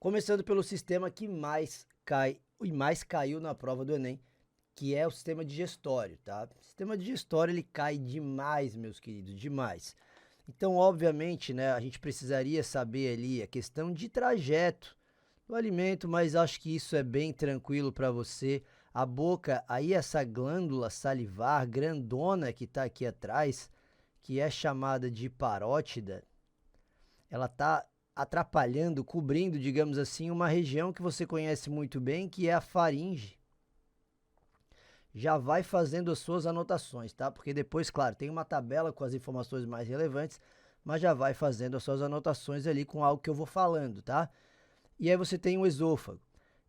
Começando pelo sistema que mais cai e mais caiu na prova do Enem, que é o sistema digestório, tá? O sistema digestório ele cai demais, meus queridos, demais. Então, obviamente, né, a gente precisaria saber ali a questão de trajeto do alimento, mas acho que isso é bem tranquilo para você. A boca, aí essa glândula salivar grandona que está aqui atrás, que é chamada de parótida, ela está atrapalhando, cobrindo, digamos assim, uma região que você conhece muito bem, que é a faringe. Já vai fazendo as suas anotações, tá? Porque depois, claro, tem uma tabela com as informações mais relevantes, mas já vai fazendo as suas anotações ali com algo que eu vou falando, tá? E aí você tem o esôfago.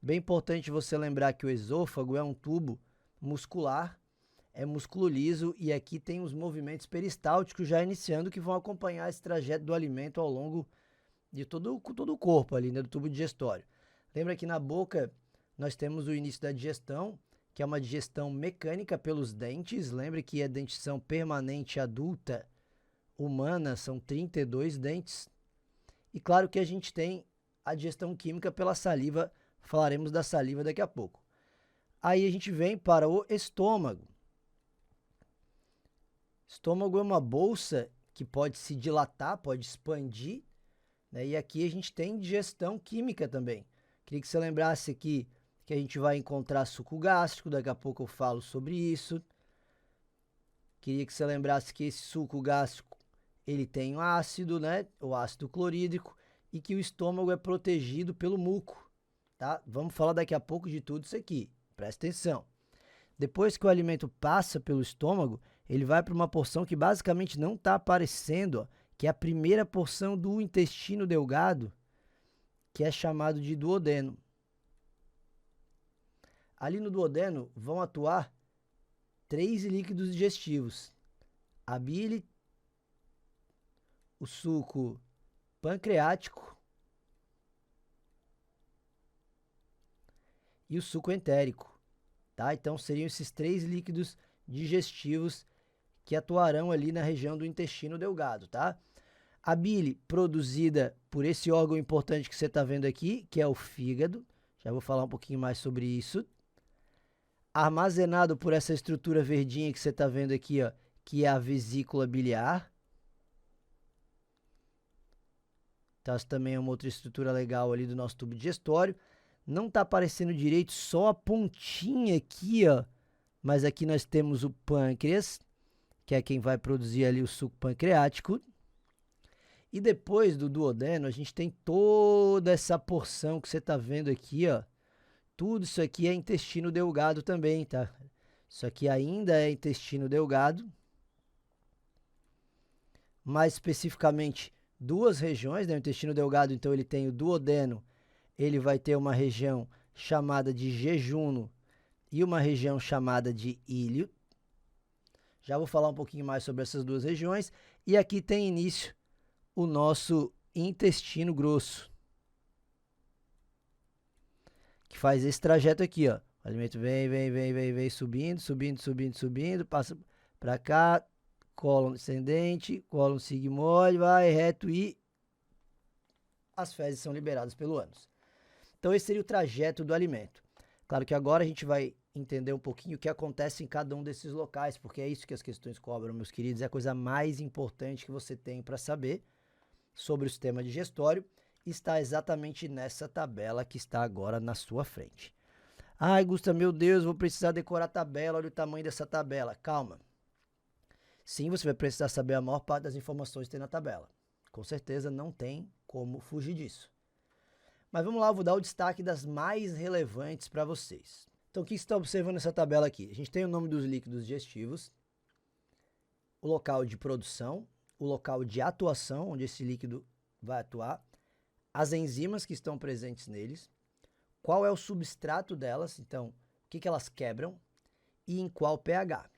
Bem importante você lembrar que o esôfago é um tubo muscular, é músculo liso e aqui tem os movimentos peristálticos já iniciando que vão acompanhar esse trajeto do alimento ao longo de todo o corpo ali, né, do tubo digestório. Lembra que na boca nós temos o início da digestão, que é uma digestão mecânica pelos dentes. Lembre que a dentição permanente adulta humana são 32 dentes. E claro que a gente tem a digestão química pela saliva, falaremos da saliva daqui a pouco. Aí a gente vem para o estômago. Estômago é uma bolsa que pode se dilatar, pode expandir, né? E aqui a gente tem digestão química também. Queria que você lembrasse aqui que a gente vai encontrar suco gástrico, daqui a pouco eu falo sobre isso. Queria que você lembrasse que esse suco gástrico, ele tem um ácido, né? O ácido clorídrico, e que o estômago é protegido pelo muco, tá? Vamos falar daqui a pouco de tudo isso aqui. Presta atenção. Depois que o alimento passa pelo estômago, ele vai para uma porção que basicamente não está aparecendo, ó, que é a primeira porção do intestino delgado, que é chamado de duodeno. Ali no duodeno vão atuar 3 líquidos digestivos: a bile, o suco pancreático e o suco entérico, tá? Então seriam esses 3 líquidos digestivos que atuarão ali na região do intestino delgado, tá? A bile produzida por esse órgão importante que você está vendo aqui, que é o fígado, já vou falar um pouquinho mais sobre isso. Armazenado por essa estrutura verdinha que você está vendo aqui, ó, que é a vesícula biliar. Então, essa também é uma outra estrutura legal ali do nosso tubo digestório. Não está aparecendo direito, só a pontinha aqui, ó. Mas aqui nós temos o pâncreas, que é quem vai produzir ali o suco pancreático. E depois do duodeno, a gente tem toda essa porção que você está vendo aqui, ó. Tudo isso aqui é intestino delgado também, tá? Isso aqui ainda é intestino delgado. Mais especificamente, duas regiões, né? O intestino delgado, então, ele tem o duodeno, ele vai ter uma região chamada de jejuno e uma região chamada de íleo. Já vou falar um pouquinho mais sobre essas duas regiões. E aqui tem início o nosso intestino grosso, que faz esse trajeto aqui, ó. O alimento vem, subindo, subindo, passa para cá, cólon descendente, cólon sigmoide, vai reto e as fezes são liberadas pelo ânus. Então esse seria o trajeto do alimento. Claro que agora a gente vai entender um pouquinho o que acontece em cada um desses locais, porque é isso que as questões cobram, meus queridos, é a coisa mais importante que você tem para saber sobre o sistema digestório, está exatamente nessa tabela que está agora na sua frente. Ai, Gusta, meu Deus, vou precisar decorar a tabela, olha o tamanho dessa tabela. Calma. Sim, você vai precisar saber a maior parte das informações que tem na tabela. Com certeza não tem como fugir disso. Mas vamos lá, eu vou dar o destaque das mais relevantes para vocês. Então, o que você está observando nessa tabela aqui? A gente tem o nome dos líquidos digestivos, o local de produção, o local de atuação, onde esse líquido vai atuar, as enzimas que estão presentes neles, qual é o substrato delas, então, o que elas quebram e em qual pH.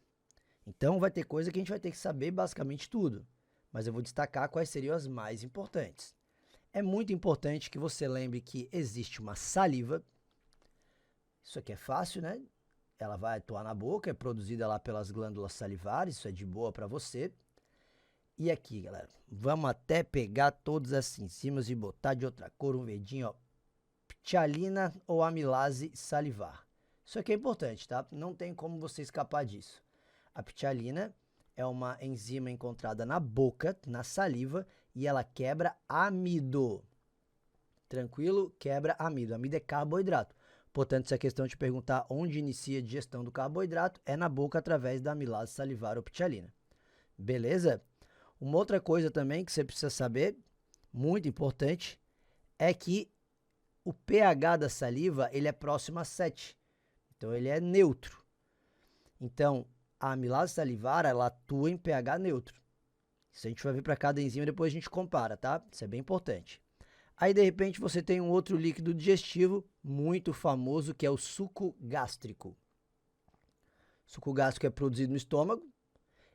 Então, vai ter coisa que a gente vai ter que saber basicamente tudo, mas eu vou destacar quais seriam as mais importantes. É muito importante que você lembre que existe uma saliva. Isso aqui é fácil, né? Ela vai atuar na boca, é produzida lá pelas glândulas salivares, isso é de boa para você. E aqui, galera, vamos até pegar todas as enzimas e botar de outra cor, um verdinho, ó, ptialina ou amilase salivar. Isso aqui é importante, tá? Não tem como você escapar disso. A ptialina é uma enzima encontrada na boca, na saliva, e ela quebra amido. Tranquilo? Quebra amido. Amido é carboidrato. Portanto, se a questão te perguntar onde inicia a digestão do carboidrato, é na boca através da amilase salivar ou ptialina. Beleza? Uma outra coisa também que você precisa saber, muito importante, é que o pH da saliva ele é próximo a 7. Então, ele é neutro. Então, a amilase salivar ela atua em pH neutro. Isso a gente vai ver para cada enzima e depois a gente compara, tá? Isso é bem importante. Aí, de repente, você tem um outro líquido digestivo muito famoso, que é o suco gástrico. O suco gástrico é produzido no estômago,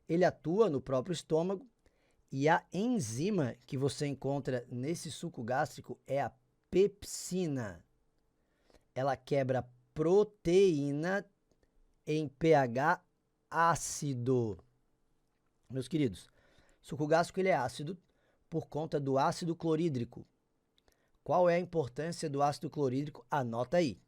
ele atua no próprio estômago, e a enzima que você encontra nesse suco gástrico é a pepsina. Ela quebra proteína em pH ácido. Meus queridos, suco gástrico ele é ácido por conta do ácido clorídrico. Qual é a importância do ácido clorídrico? Anota aí.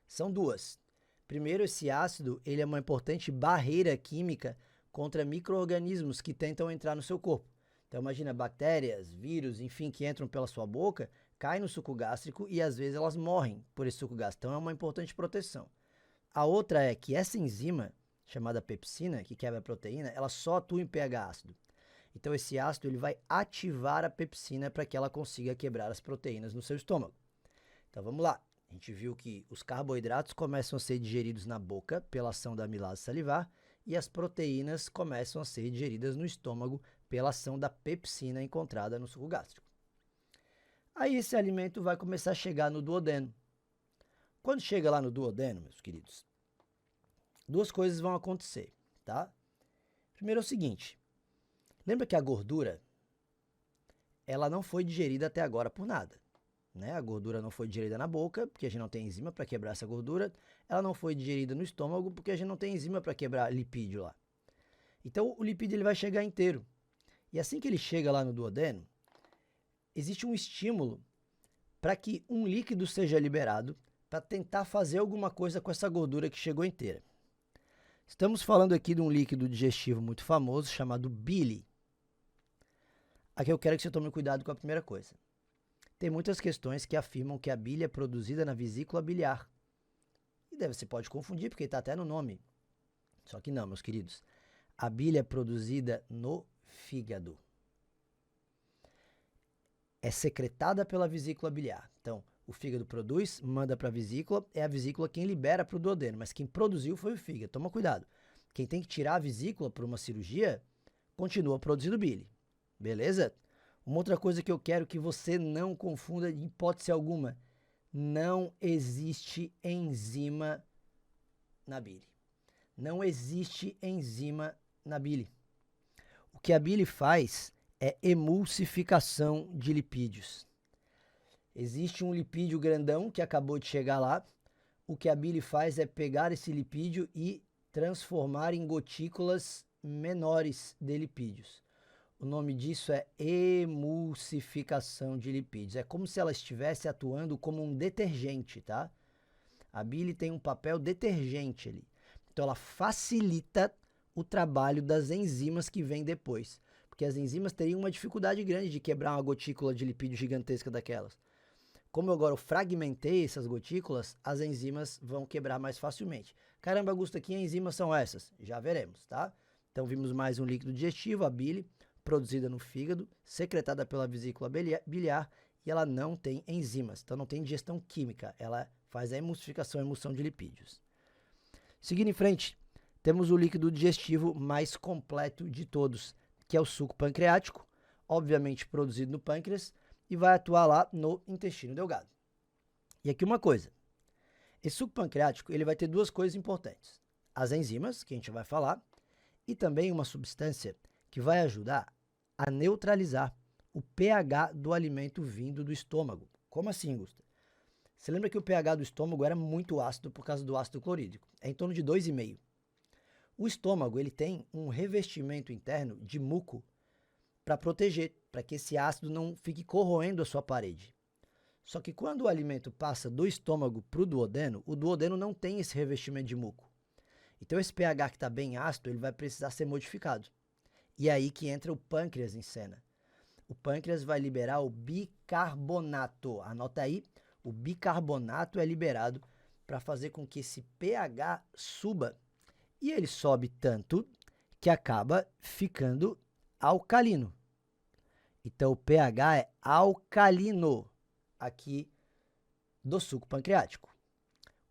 São duas. Primeiro, esse ácido ele é uma importante barreira química contra micro-organismos que tentam entrar no seu corpo. Então, imagina bactérias, vírus, enfim, que entram pela sua boca, caem no suco gástrico e às vezes elas morrem por esse suco gástrico. Então, é uma importante proteção. A outra é que essa enzima, chamada pepsina, que quebra a proteína, ela só atua em pH ácido. Então, esse ácido ele vai ativar a pepsina para que ela consiga quebrar as proteínas no seu estômago. Então, vamos lá. A gente viu que os carboidratos começam a ser digeridos na boca pela ação da amilase salivar e as proteínas começam a ser digeridas no estômago pela ação da pepsina encontrada no suco gástrico. Aí, esse alimento vai começar a chegar no duodeno. Quando chega lá no duodeno, meus queridos, duas coisas vão acontecer, tá? Primeiro é o seguinte. Lembra que a gordura, ela não foi digerida até agora por nada, né? A gordura não foi digerida na boca, porque a gente não tem enzima para quebrar essa gordura. Ela não foi digerida no estômago, porque a gente não tem enzima para quebrar lipídio lá. Então, o lipídio ele vai chegar inteiro. E assim que ele chega lá no duodeno, existe um estímulo para que um líquido seja liberado para tentar fazer alguma coisa com essa gordura que chegou inteira. Estamos falando aqui de um líquido digestivo muito famoso chamado bile. Aqui eu quero que você tome cuidado com a primeira coisa. Tem muitas questões que afirmam que a bile é produzida na vesícula biliar. E você pode confundir, porque está até no nome. Só que não, meus queridos. A bile é produzida no fígado. É secretada pela vesícula biliar. Então, o fígado produz, manda para a vesícula, é a vesícula quem libera para o duodeno, mas quem produziu foi o fígado. Toma cuidado. Quem tem que tirar a vesícula por uma cirurgia, continua produzindo bile. Beleza? Uma outra coisa que eu quero que você não confunda de hipótese alguma. Não existe enzima na bile. Não existe enzima na bile. O que a bile faz é emulsificação de lipídios. Existe um lipídio grandão que acabou de chegar lá. O que a bile faz é pegar esse lipídio e transformar em gotículas menores de lipídios. O nome disso é emulsificação de lipídios. É como se ela estivesse atuando como um detergente, tá? A bile tem um papel detergente ali. Então, ela facilita o trabalho das enzimas que vêm depois. Porque as enzimas teriam uma dificuldade grande de quebrar uma gotícula de lipídio gigantesca daquelas. Como agora eu fragmentei essas gotículas, as enzimas vão quebrar mais facilmente. Caramba, Augusto, que enzimas são essas? Já veremos, tá? Então, vimos mais um líquido digestivo, a bile, produzida no fígado, secretada pela vesícula biliar, e ela não tem enzimas, então não tem digestão química, ela faz a emulsificação, a emulsão de lipídios. Seguindo em frente, temos o líquido digestivo mais completo de todos, que é o suco pancreático, obviamente produzido no pâncreas, e vai atuar lá no intestino delgado. E aqui uma coisa, esse suco pancreático ele vai ter duas coisas importantes, as enzimas, que a gente vai falar, e também uma substância que vai ajudar a neutralizar o pH do alimento vindo do estômago. Como assim, Gusta? Você lembra que o pH do estômago era muito ácido por causa do ácido clorídrico? É em torno de 2,5. O estômago ele tem um revestimento interno de muco para proteger, para que esse ácido não fique corroendo a sua parede. Só que quando o alimento passa do estômago para o duodeno não tem esse revestimento de muco. Então esse pH que está bem ácido, ele vai precisar ser modificado. E é aí que entra o pâncreas em cena. O pâncreas vai liberar o bicarbonato. Anota aí, o bicarbonato é liberado para fazer com que esse pH suba. E ele sobe tanto que acaba ficando alcalino. Então o pH é alcalino aqui do suco pancreático.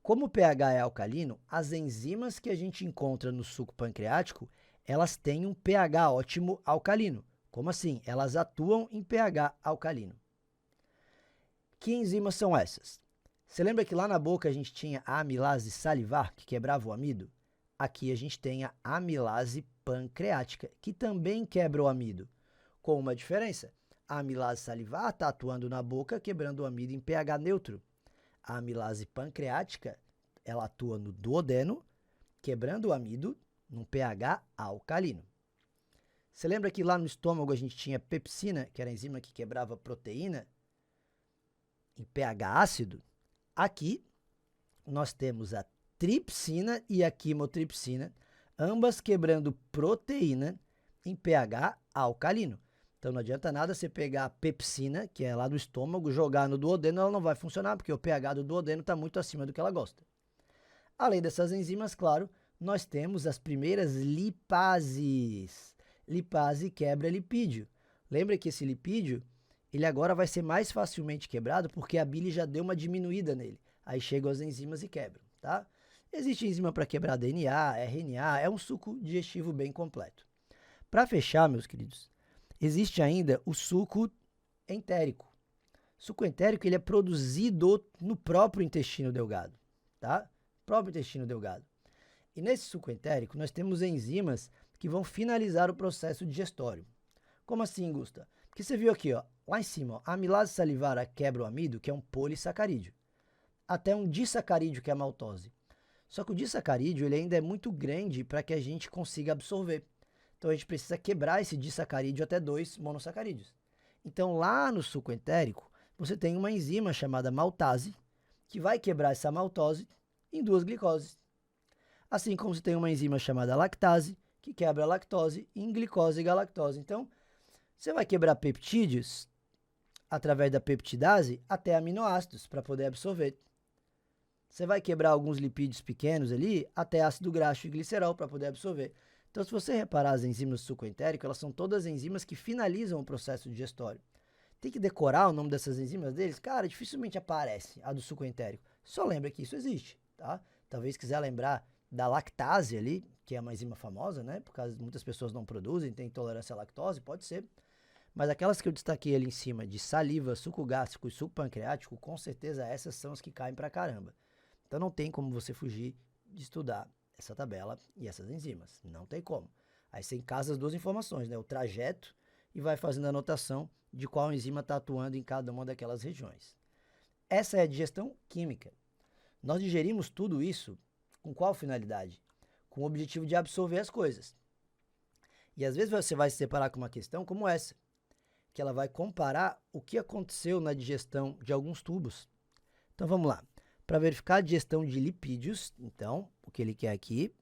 Como o pH é alcalino, as enzimas que a gente encontra no suco pancreático, elas têm um pH ótimo alcalino. Como assim? Elas atuam em pH alcalino. Que enzimas são essas? Você lembra que lá na boca a gente tinha a amilase salivar, que quebrava o amido? Aqui a gente tem a amilase pancreática, que também quebra o amido. Com uma diferença, a amilase salivar está atuando na boca, quebrando o amido em pH neutro. A amilase pancreática, ela atua no duodeno, quebrando o amido num pH alcalino. Você lembra que lá no estômago a gente tinha pepsina, que era a enzima que quebrava proteína, em pH ácido? Aqui nós temos a tripsina e a quimotripsina, ambas quebrando proteína em pH alcalino. Então não adianta nada você pegar a pepsina, que é lá do estômago, jogar no duodeno, ela não vai funcionar, porque o pH do duodeno está muito acima do que ela gosta. Além dessas enzimas, claro, nós temos as primeiras lipases. Lipase quebra lipídio. Lembra que esse lipídio, ele agora vai ser mais facilmente quebrado porque a bile já deu uma diminuída nele. Aí chegam as enzimas e quebram, tá? Existe enzima para quebrar DNA, RNA, é um suco digestivo bem completo. Para fechar, meus queridos, existe ainda o suco entérico. O suco entérico ele é produzido no próprio intestino delgado, tá? Próprio intestino delgado. E nesse suco entérico nós temos enzimas que vão finalizar o processo digestório. Como assim, Gusta? Porque você viu aqui, ó, lá em cima, ó, a amilase salivar quebra o amido, que é um polissacarídeo, até um disacarídeo, que é a maltose. Só que o disacarídeo ele ainda é muito grande para que a gente consiga absorver. Então a gente precisa quebrar esse disacarídeo até 2 monossacarídeos. Então lá no suco entérico, você tem uma enzima chamada maltase, que vai quebrar essa maltose em 2 glicoses. Assim como você tem uma enzima chamada lactase, que quebra a lactose em glicose e galactose. Então, você vai quebrar peptídeos através da peptidase até aminoácidos para poder absorver. Você vai quebrar alguns lipídios pequenos ali até ácido graxo e glicerol para poder absorver. Então, se você reparar as enzimas do suco entérico, elas são todas enzimas que finalizam o processo digestório. Tem que decorar o nome dessas enzimas deles? Cara, dificilmente aparece a do suco entérico. Só lembra que isso existe, tá? Talvez quiser lembrar da lactase ali, que é uma enzima famosa, né? Por causa de muitas pessoas não produzem, tem intolerância à lactose, pode ser. Mas aquelas que eu destaquei ali em cima, de saliva, suco gástrico e suco pancreático, com certeza essas são as que caem pra caramba. Então não tem como você fugir de estudar essa tabela e essas enzimas. Não tem como. Aí você encasa as duas informações, né? O trajeto e vai fazendo a anotação de qual enzima está atuando em cada uma daquelas regiões. Essa é a digestão química. Nós digerimos tudo isso com qual finalidade? Com o objetivo de absorver as coisas. E às vezes você vai se separar com uma questão como essa, que ela vai comparar o que aconteceu na digestão de alguns tubos. Então vamos lá. Para verificar a digestão de lipídios, então, o que ele quer aqui,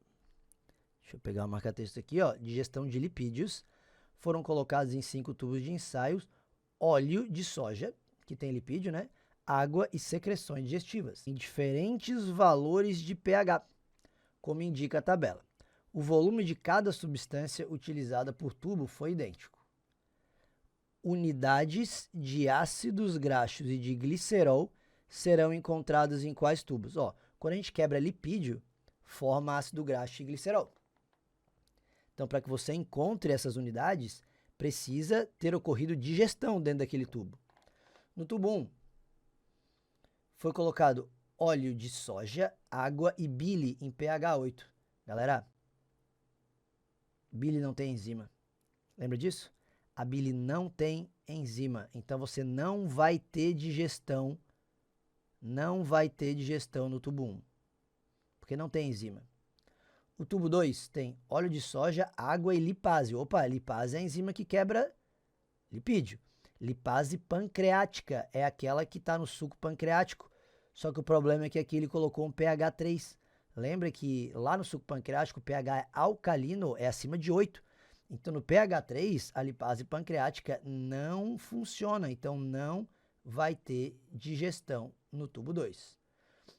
deixa eu pegar o marca-texto aqui, ó, digestão de lipídios, foram colocados em 5 tubos de ensaios óleo de soja, que tem lipídio, né? Água e secreções digestivas, em diferentes valores de pH, como indica a tabela. O volume de cada substância utilizada por tubo foi idêntico. Unidades de ácidos graxos e de glicerol serão encontrados em quais tubos? Ó, quando a gente quebra lipídio, forma ácido graxo e glicerol. Então, para que você encontre essas unidades, precisa ter ocorrido digestão dentro daquele tubo. No tubo 1, foi colocado óleo de soja, água e bile em pH 8. Galera, bile não tem enzima. Lembra disso? A bile não tem enzima, então você não vai ter digestão. Não vai ter digestão no tubo 1, porque não tem enzima. O tubo 2 tem óleo de soja, água e lipase. Opa, lipase é a enzima que quebra lipídio. Lipase pancreática é aquela que está no suco pancreático. Só que o problema é que aqui ele colocou um pH 3. Lembra que lá no suco pancreático o pH é alcalino, é acima de 8. Então no pH 3 a lipase pancreática não funciona, então não vai ter digestão no tubo 2.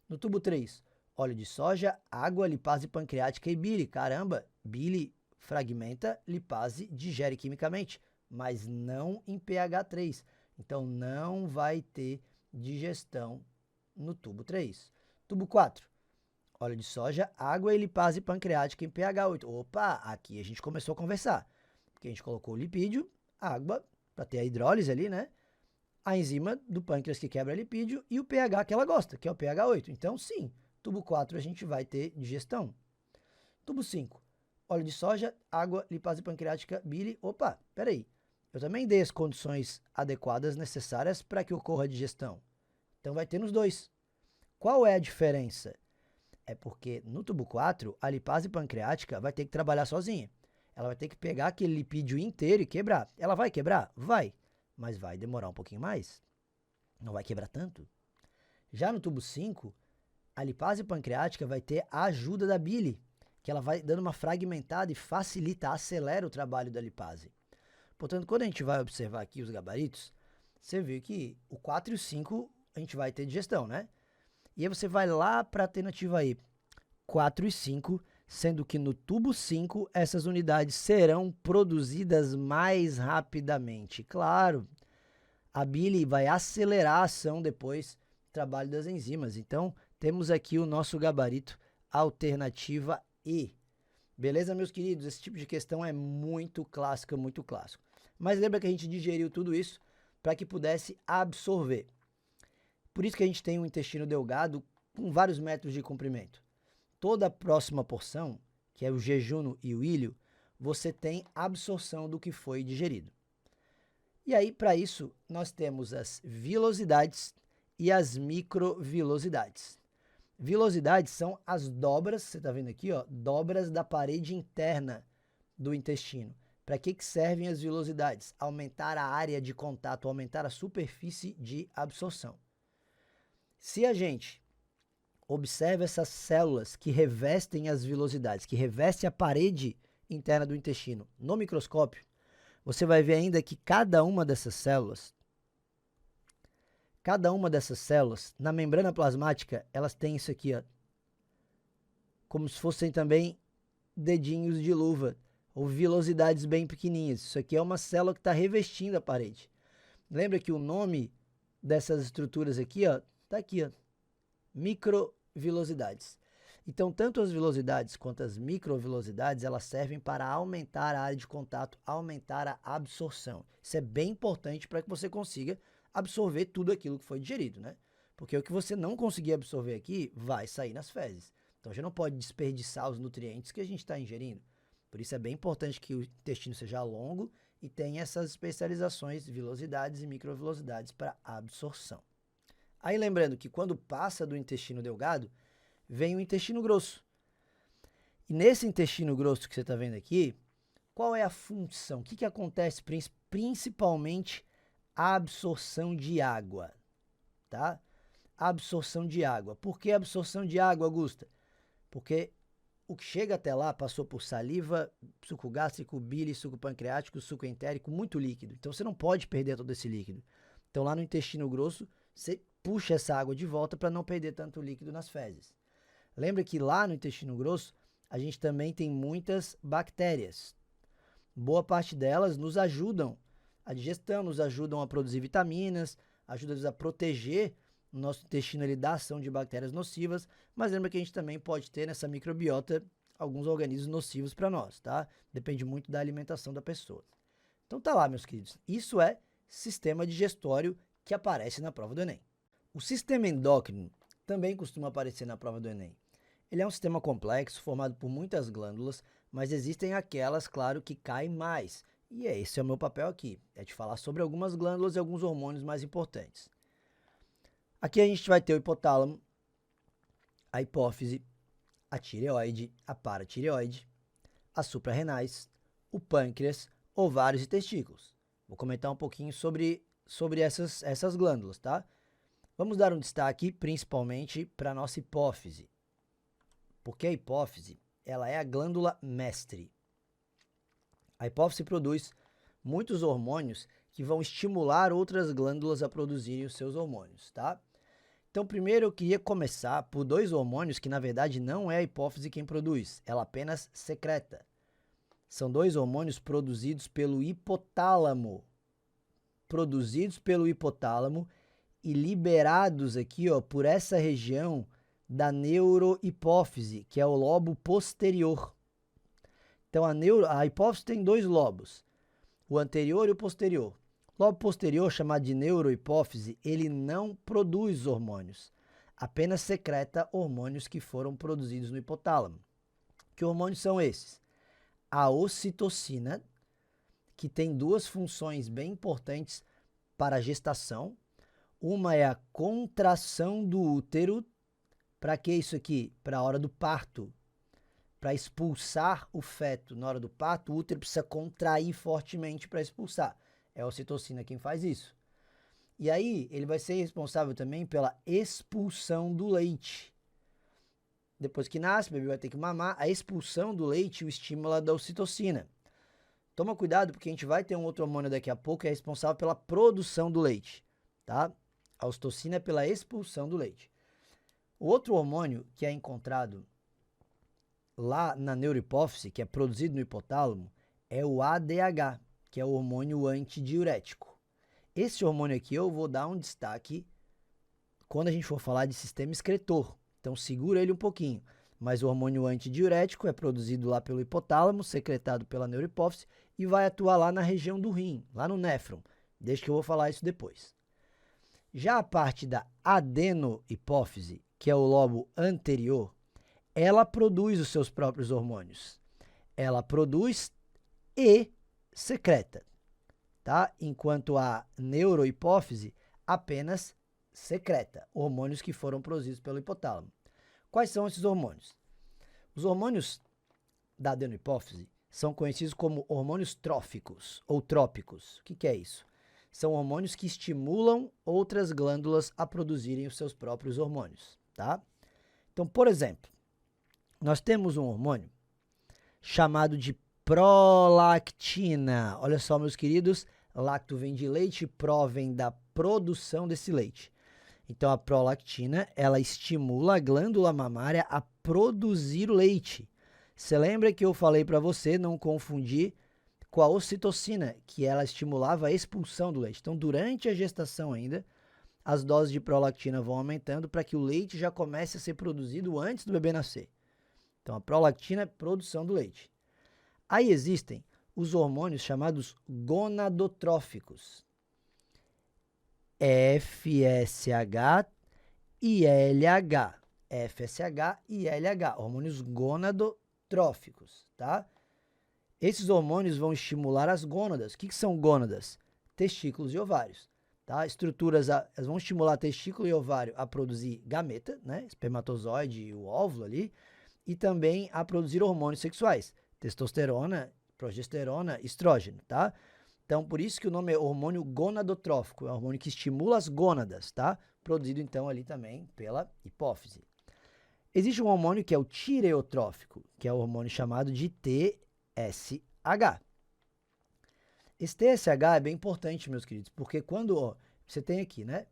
No tubo 3, óleo de soja, água, lipase pancreática e bile. Caramba, bile fragmenta, lipase digere quimicamente, mas não em pH 3. Então não vai ter digestão no tubo 3. Tubo 4, óleo de soja, água e lipase pancreática em pH 8. Opa, aqui a gente começou a conversar, porque a gente colocou o lipídio, água, para ter a hidrólise ali, né? A enzima do pâncreas que quebra lipídio e o pH que ela gosta, que é o pH 8. Então, sim, tubo 4 a gente vai ter digestão. Tubo 5, óleo de soja, água, lipase pancreática, bile. Opa, peraí, eu também dei as condições adequadas necessárias para que ocorra a digestão. Então, vai ter nos dois. Qual é a diferença? É porque no tubo 4, a lipase pancreática vai ter que trabalhar sozinha. Ela vai ter que pegar aquele lipídio inteiro e quebrar. Ela vai quebrar? Vai. Mas vai demorar um pouquinho mais. Não vai quebrar tanto. Já no tubo 5, a lipase pancreática vai ter a ajuda da bile, que ela vai dando uma fragmentada e facilita, acelera o trabalho da lipase. Portanto, quando a gente vai observar aqui os gabaritos, você vê que o 4 e o 5 a gente vai ter digestão, né? E aí você vai lá para a alternativa aí, 4 e 5, sendo que no tubo 5 essas unidades serão produzidas mais rapidamente. Claro, a bile vai acelerar a ação depois do trabalho das enzimas. Então, temos aqui o nosso gabarito, alternativa E. Beleza, meus queridos? Esse tipo de questão é muito clássica, muito clássico. Mas lembra que a gente digeriu tudo isso para que pudesse absorver. Por isso que a gente tem um intestino delgado com vários metros de comprimento. Toda a próxima porção, que é o jejuno e o ilho, você tem absorção do que foi digerido. E aí, para isso, nós temos as vilosidades e as microvilosidades. Vilosidades são as dobras, você está vendo aqui, ó, dobras da parede interna do intestino. Para que servem as vilosidades? Aumentar a área de contato, aumentar a superfície de absorção. Se a gente observa essas células que revestem as vilosidades, que revestem a parede interna do intestino no microscópio, você vai ver ainda que cada uma dessas células, na membrana plasmática, elas têm isso aqui, ó, como se fossem também dedinhos de luva, ou vilosidades bem pequenininhas. Isso aqui é uma célula que está revestindo a parede. Lembra que o nome dessas estruturas aqui, ó, tá aqui, ó, microvilosidades. Então, tanto as vilosidades quanto as microvilosidades, elas servem para aumentar a área de contato, aumentar a absorção. Isso é bem importante para que você consiga absorver tudo aquilo que foi digerido, né? Porque o que você não conseguir absorver aqui vai sair nas fezes. Então, a gente não pode desperdiçar os nutrientes que a gente está ingerindo. Por isso é bem importante que o intestino seja longo e tenha essas especializações, vilosidades e microvilosidades para absorção. Aí lembrando que quando passa do intestino delgado, vem o intestino grosso. E nesse intestino grosso que você está vendo aqui, qual é a função? O que acontece principalmente? A absorção de água, tá? Absorção de água. Por que absorção de água, Augusta? Porque o que chega até lá passou por saliva, suco gástrico, bile, suco pancreático, suco entérico, muito líquido. Então você não pode perder todo esse líquido. Então lá no intestino grosso, você puxa essa água de volta para não perder tanto líquido nas fezes. Lembra que lá no intestino grosso, a gente também tem muitas bactérias. Boa parte delas nos ajudam a digestão, nos ajudam a produzir vitaminas, ajudam a proteger o nosso intestino ali da ação de bactérias nocivas, mas lembra que a gente também pode ter nessa microbiota alguns organismos nocivos para nós, tá? Depende muito da alimentação da pessoa. Então tá lá, meus queridos. Isso é sistema digestório que aparece na prova do Enem. O sistema endócrino também costuma aparecer na prova do Enem. Ele é um sistema complexo, formado por muitas glândulas, mas existem aquelas, claro, que caem mais. E esse é o meu papel aqui, é de falar sobre algumas glândulas e alguns hormônios mais importantes. Aqui a gente vai ter o hipotálamo, a hipófise, a tireoide, a paratireoide, as suprarrenais, o pâncreas, ovários e testículos. Vou comentar um pouquinho sobre sobre essas glândulas, tá? Vamos dar um destaque principalmente para a nossa hipófise, porque a hipófise, ela é a glândula mestre. A hipófise produz muitos hormônios que vão estimular outras glândulas a produzirem os seus hormônios, tá? Então, primeiro eu queria começar por dois hormônios que, na verdade, não é a hipófise quem produz, ela apenas secreta. São dois hormônios produzidos pelo hipotálamo. E liberados aqui, ó, por essa região da neurohipófise, que é o lobo posterior. Então, a hipófise tem dois lobos, o anterior e o posterior. O lobo posterior, chamado de neurohipófise, ele não produz hormônios, apenas secreta hormônios que foram produzidos no hipotálamo. Que hormônios são esses? A ocitocina, que tem duas funções bem importantes para a gestação. Uma é a contração do útero. Para que isso aqui? Para a hora do parto. Para expulsar o feto na hora do parto, o útero precisa contrair fortemente para expulsar. É a ocitocina quem faz isso. E aí, ele vai ser responsável também pela expulsão do leite. Depois que nasce, o bebê vai ter que mamar, a expulsão do leite o estimula da ocitocina. Toma cuidado, porque a gente vai ter um outro hormônio daqui a pouco que é responsável pela produção do leite, tá? A ocitocina é pela expulsão do leite. O outro hormônio que é encontrado lá na neurohipófise, que é produzido no hipotálamo, é o ADH, que é o hormônio antidiurético. Esse hormônio aqui eu vou dar um destaque quando a gente for falar de sistema excretor. Então segura ele um pouquinho. Mas o hormônio antidiurético é produzido lá pelo hipotálamo, secretado pela neurohipófise e vai atuar lá na região do rim, lá no néfron. Deixa que eu vou falar isso depois. Já a parte da adenohipófise, que é o lobo anterior, ela produz os seus próprios hormônios. Ela produz e secreta, tá? Enquanto a neurohipófise apenas secreta hormônios que foram produzidos pelo hipotálamo. Quais são esses hormônios? Os hormônios da adenohipófise são conhecidos como hormônios tróficos ou trópicos. O que é isso? São hormônios que estimulam outras glândulas a produzirem os seus próprios hormônios, tá? Então, por exemplo, nós temos um hormônio chamado de prolactina. Olha só, meus queridos, lacto vem de leite, pró vem da produção desse leite. Então, a prolactina, ela estimula a glândula mamária a produzir o leite. Você lembra que eu falei para você não confundir com a ocitocina, que ela estimulava a expulsão do leite. Então, durante a gestação ainda, as doses de prolactina vão aumentando para que o leite já comece a ser produzido antes do bebê nascer. Então, a prolactina é produção do leite. Aí existem os hormônios chamados gonadotróficos. FSH e LH. FSH e LH, hormônios gonadotróficos, tá? Esses hormônios vão estimular as gônadas. O que são gônadas? Testículos e ovários, tá? Elas vão estimular testículo e ovário a produzir gameta, né? Espermatozoide e o óvulo ali, e também a produzir hormônios sexuais, testosterona, progesterona, estrógeno, tá? Então, por isso que o nome é hormônio gonadotrófico, é um hormônio que estimula as gônadas, tá? Produzido, então, ali também pela hipófise. Existe um hormônio que é o tireotrófico, que é o hormônio chamado de TSH. Esse TSH é bem importante, meus queridos, porque quando você tem aqui, né,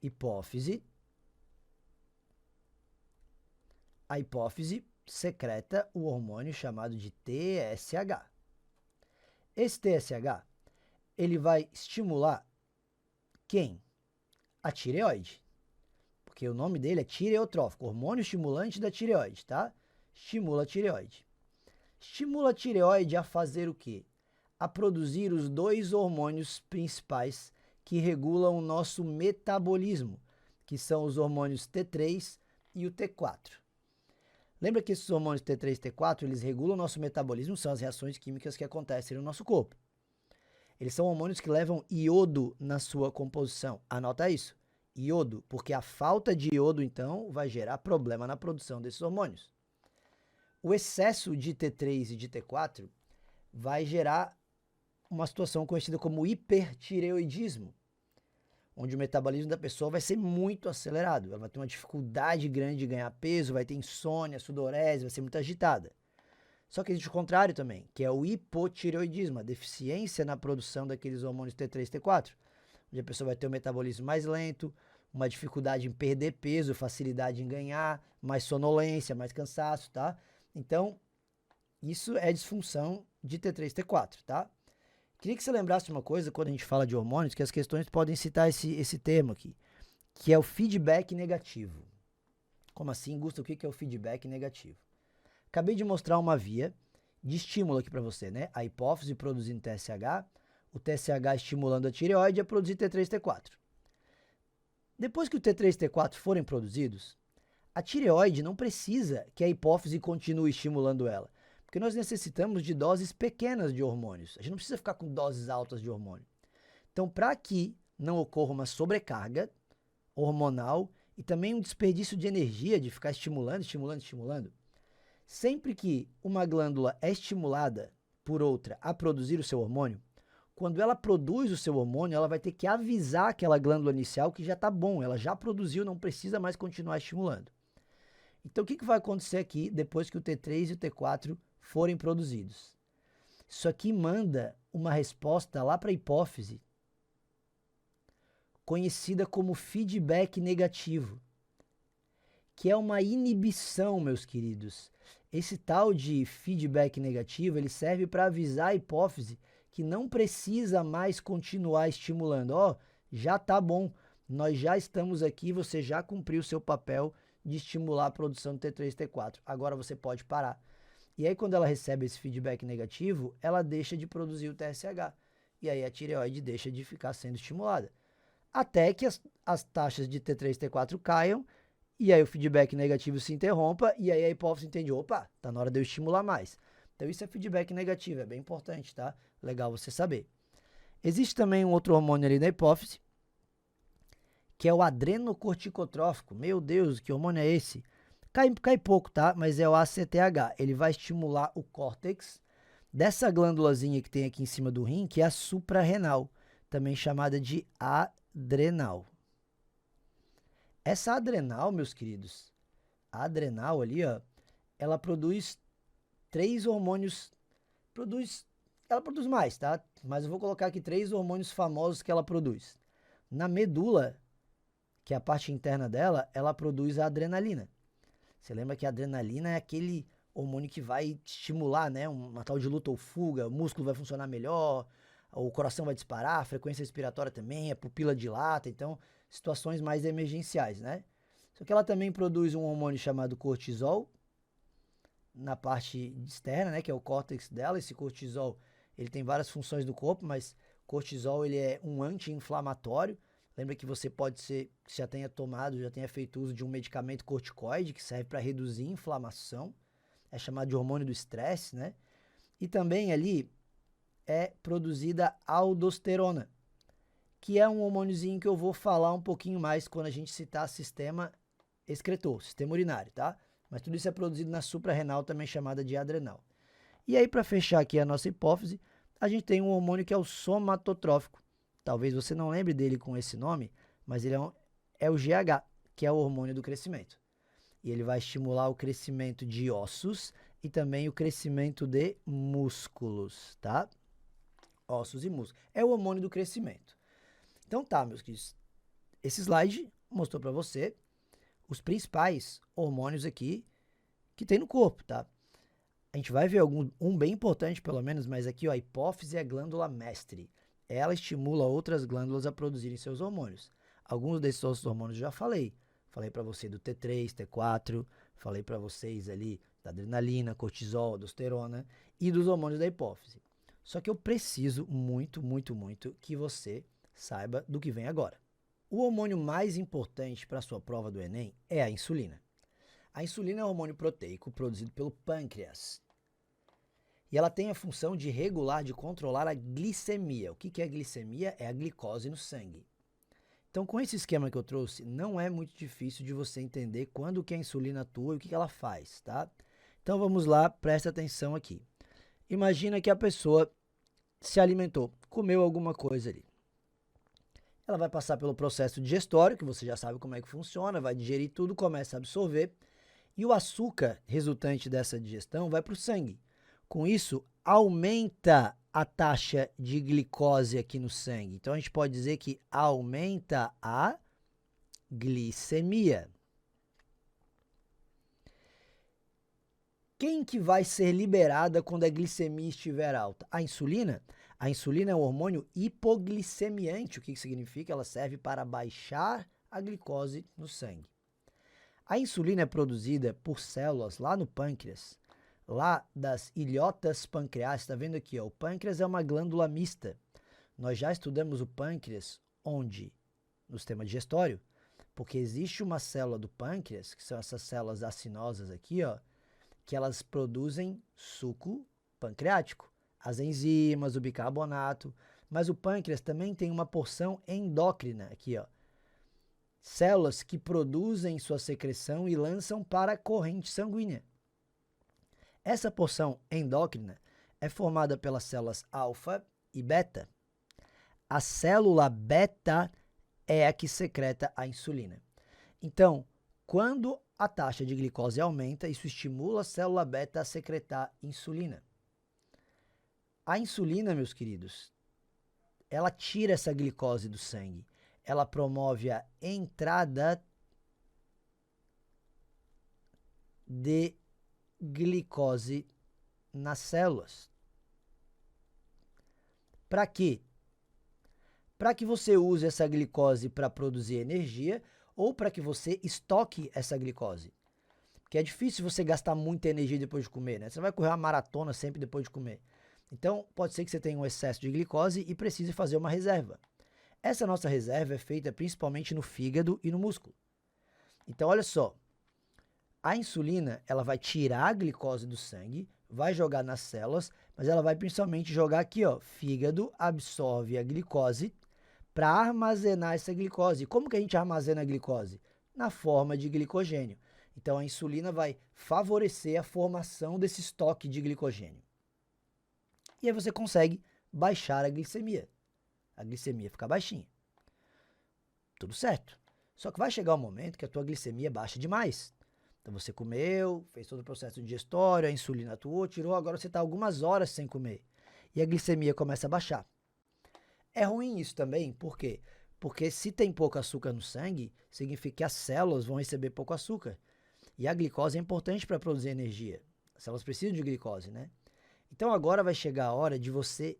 hipófise, a hipófise secreta o hormônio chamado de TSH. Esse TSH, ele vai estimular quem? A tireoide. Porque o nome dele é tireotrófico, hormônio estimulante da tireoide, tá? Estimula a tireoide. Estimula a tireoide a fazer o quê? A produzir os dois hormônios principais que regulam o nosso metabolismo, que são os hormônios T3 e o T4. Lembra que esses hormônios T3 e T4, eles regulam o nosso metabolismo, são as reações químicas que acontecem no nosso corpo. Eles são hormônios que levam iodo na sua composição. Anota isso, iodo, porque a falta de iodo, então, vai gerar problema na produção desses hormônios. O excesso de T3 e de T4 vai gerar uma situação conhecida como hipertireoidismo. onde o metabolismo da pessoa vai ser muito acelerado. Ela vai ter uma dificuldade grande de ganhar peso, vai ter insônia, sudorese, vai ser muito agitada. Só que existe o contrário também, que é o hipotireoidismo, a deficiência na produção daqueles hormônios T3 e T4, onde a pessoa vai ter um metabolismo mais lento, uma dificuldade em perder peso, facilidade em ganhar, mais sonolência, mais cansaço, tá? Então, isso é disfunção de T3 e T4, tá? Queria que você lembrasse uma coisa quando a gente fala de hormônios, que as questões podem citar esse termo aqui, que é o feedback negativo. Como assim, Gusto? O que é o feedback negativo? Acabei de mostrar uma via de estímulo aqui para você, né? A hipófise produzindo TSH, o TSH estimulando a tireoide a produzir T3 e T4. Depois que o T3 e T4 forem produzidos, a tireoide não precisa que a hipófise continue estimulando ela, porque nós necessitamos de doses pequenas de hormônios. A gente não precisa ficar com doses altas de hormônio. Então, para que não ocorra uma sobrecarga hormonal e também um desperdício de energia de ficar estimulando, sempre que uma glândula é estimulada por outra a produzir o seu hormônio, quando ela produz o seu hormônio, ela vai ter que avisar aquela glândula inicial que já está bom, ela já produziu, não precisa mais continuar estimulando. Então, o que vai acontecer aqui depois que o T3 e o T4 forem produzidos? Isso aqui manda uma resposta lá para a hipófise, conhecida como feedback negativo, que é uma inibição, meus queridos. Esse tal de feedback negativo, ele serve para avisar a hipófise que não precisa mais continuar estimulando. Ó, já tá bom, nós já estamos aqui, você já cumpriu o seu papel de estimular a produção de T3 e T4. Agora você pode parar. E aí, quando ela recebe esse feedback negativo, ela deixa de produzir o TSH. E aí a tireoide deixa de ficar sendo estimulada. Até que as taxas de T3 e T4 caiam, e aí o feedback negativo se interrompa, e aí a hipófise entende, opa, tá na hora de eu estimular mais. Então isso é feedback negativo, é bem importante, tá? Legal você saber. Existe também um outro hormônio ali na hipófise, que é o adrenocorticotrófico. Meu Deus, que hormônio é esse? Cai pouco, tá? Mas é o ACTH. Ele vai estimular o córtex dessa glândulazinha que tem aqui em cima do rim, que é a suprarrenal, também chamada de adrenal. Essa adrenal, meus queridos, a adrenal ali, ó, ela produz 3 hormônios, ela produz mais, tá? Mas eu vou colocar aqui 3 hormônios famosos que ela produz. Na medula, que é a parte interna dela, ela produz a adrenalina. Você lembra que a adrenalina é aquele hormônio que vai estimular, né, uma tal de luta ou fuga, o músculo vai funcionar melhor, o coração vai disparar, a frequência respiratória também, a pupila dilata, então situações mais emergenciais, né? Só que ela também produz um hormônio chamado cortisol na parte externa, né, que é o córtex dela. Esse cortisol, ele tem várias funções do corpo, mas cortisol ele é um anti-inflamatório. Lembra que você pode ser, que já tenha tomado, já tenha feito uso de um medicamento corticoide que serve para reduzir inflamação. É chamado de hormônio do estresse, né? E também ali é produzida aldosterona, que é um hormôniozinho que eu vou falar um pouquinho mais quando a gente citar sistema excretor, sistema urinário, tá? Mas tudo isso é produzido na suprarrenal, também chamada de adrenal. E aí, para fechar aqui a nossa hipófise, a gente tem um hormônio que é o somatotrófico. Talvez você não lembre dele com esse nome, mas ele é o GH, que é o hormônio do crescimento. E ele vai estimular o crescimento de ossos e também o crescimento de músculos, tá? Ossos e músculos. É o hormônio do crescimento. Então tá, meus queridos. Esse slide mostrou para você os principais hormônios aqui que tem no corpo, tá? A gente vai ver um bem importante pelo menos, mas aqui ó, a hipófise é a glândula mestre. Ela estimula outras glândulas a produzirem seus hormônios. Alguns desses outros hormônios eu já falei. Falei para você do T3, T4, falei para vocês ali da adrenalina, cortisol, aldosterona e dos hormônios da hipófise. Só que eu preciso muito que você saiba do que vem agora. O hormônio mais importante para a sua prova do Enem é a insulina. A insulina é um hormônio proteico produzido pelo pâncreas. E ela tem a função de regular, de controlar a glicemia. O que é a glicemia? É a glicose no sangue. Então, com esse esquema que eu trouxe, não é muito difícil de você entender quando que a insulina atua e o que ela faz, tá? Então, vamos lá, presta atenção aqui. Imagina que a pessoa se alimentou, comeu alguma coisa ali. ela vai passar pelo processo digestório, que você já sabe como é que funciona, vai digerir tudo, começa a absorver, e o açúcar resultante dessa digestão vai para o sangue. Com isso, aumenta a taxa de glicose aqui no sangue. Então, a gente pode dizer que aumenta a glicemia. Quem que vai ser liberada quando a glicemia estiver alta? A insulina? A insulina é um hormônio hipoglicemiante. O que significa? Ela serve para baixar a glicose no sangue. A insulina é produzida por células lá no pâncreas, lá das ilhotas pancreáticas. Está vendo aqui, ó, o pâncreas é uma glândula mista. Nós já estudamos o pâncreas onde? No sistema digestório, porque existe uma célula do pâncreas, que são essas células acinosas aqui, ó, que elas produzem suco pancreático, as enzimas, o bicarbonato, mas o pâncreas também tem uma porção endócrina aqui, ó, células que produzem sua secreção e lançam para a corrente sanguínea. Essa porção endócrina é formada pelas células alfa e beta. A célula beta é a que secreta a insulina. Então, quando a taxa de glicose aumenta, isso estimula a célula beta a secretar insulina. A insulina, meus queridos, ela tira essa glicose do sangue. Ela promove a entrada de glicose nas células. Para quê? Para que você use essa glicose para produzir energia ou para que você estoque essa glicose. Porque é difícil você gastar muita energia depois de comer, né? Você vai correr uma maratona sempre depois de comer. Então, pode ser que você tenha um excesso de glicose e precise fazer uma reserva. Essa nossa reserva é feita principalmente no fígado e no músculo. Então, olha só. A insulina, ela vai tirar a glicose do sangue, vai jogar nas células, mas ela vai principalmente jogar aqui, ó. Fígado absorve a glicose para armazenar essa glicose. Como que a gente armazena a glicose? Na forma de glicogênio. Então, a insulina vai favorecer a formação desse estoque de glicogênio. E aí você consegue baixar a glicemia. A glicemia fica baixinha. Tudo certo. Só que vai chegar um momento que a tua glicemia baixa demais. Então você comeu, fez todo o processo digestório, a insulina atuou, tirou, agora você está algumas horas sem comer. E a glicemia começa a baixar. É ruim isso também, por quê? Porque se tem pouco açúcar no sangue, significa que as células vão receber pouco açúcar. E a glicose é importante para produzir energia. As células precisam de glicose, né? Então agora vai chegar a hora de você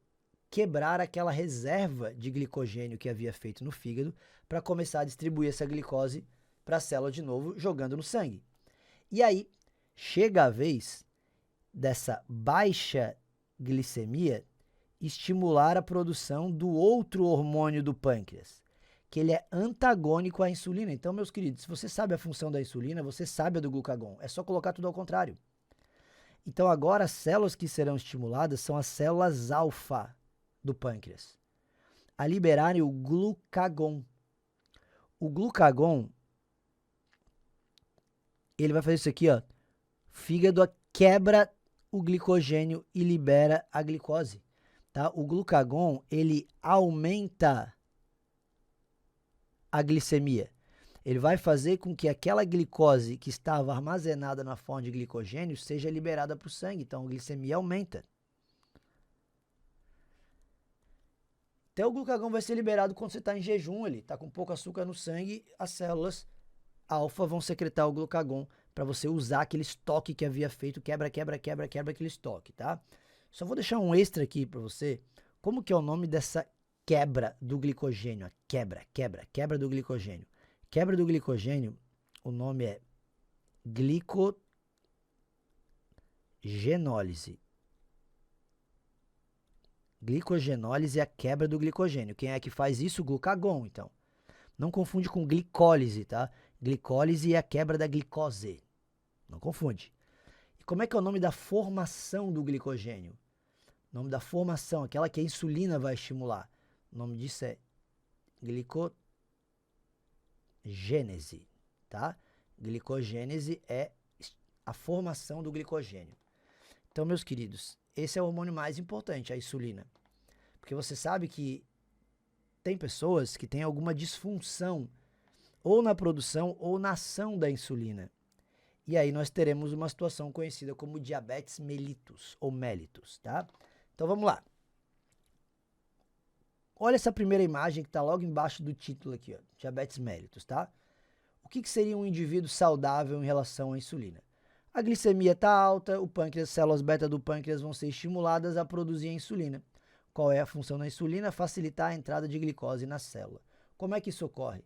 quebrar aquela reserva de glicogênio que havia feito no fígado para começar a distribuir essa glicose para a célula de novo, jogando no sangue. E aí chega a vez dessa baixa glicemia estimular a produção do outro hormônio do pâncreas, que ele é antagônico à insulina. Então, meus queridos, se você sabe a função da insulina, você sabe a do glucagon. É só colocar tudo ao contrário. Então, agora as células que serão estimuladas são as células alfa do pâncreas, a liberarem o glucagon. O glucagon, ele vai fazer isso aqui, ó. Fígado quebra o glicogênio e libera a glicose. Tá? O glucagon, ele aumenta a glicemia. Ele vai fazer com que aquela glicose que estava armazenada na forma de glicogênio seja liberada para o sangue. Então, a glicemia aumenta. Então, o glucagon vai ser liberado quando você está em jejum ali. Está com pouco açúcar no sangue, as células alfa vão secretar o glucagon para você usar aquele estoque que havia feito, quebra aquele estoque, tá? Só vou deixar um extra aqui para você. Como que é o nome dessa quebra do glicogênio? A quebra do glicogênio. Quebra do glicogênio, o nome é glicogenólise. Glicogenólise é a quebra do glicogênio. Quem é que faz isso? O glucagon, então. Não confunde com glicólise, tá? Glicólise é a quebra da glicose. Não confunde. E como é que é o nome da formação do glicogênio? O nome da formação, aquela que a insulina vai estimular. O nome disso é glicogênese, tá? Glicogênese é a formação do glicogênio. Então, meus queridos, esse é o hormônio mais importante, a insulina. Porque você sabe que tem pessoas que têm alguma disfunção ou na produção ou na ação da insulina. E aí nós teremos uma situação conhecida como diabetes mellitus ou mellitus, tá? Então vamos lá. Olha essa primeira imagem que está logo embaixo do título aqui, ó, diabetes mellitus, tá? O que seria um indivíduo saudável em relação à insulina? A glicemia está alta, o pâncreas, células beta do pâncreas vão ser estimuladas a produzir a insulina. Qual é a função da insulina? Facilitar a entrada de glicose na célula. Como é que isso ocorre?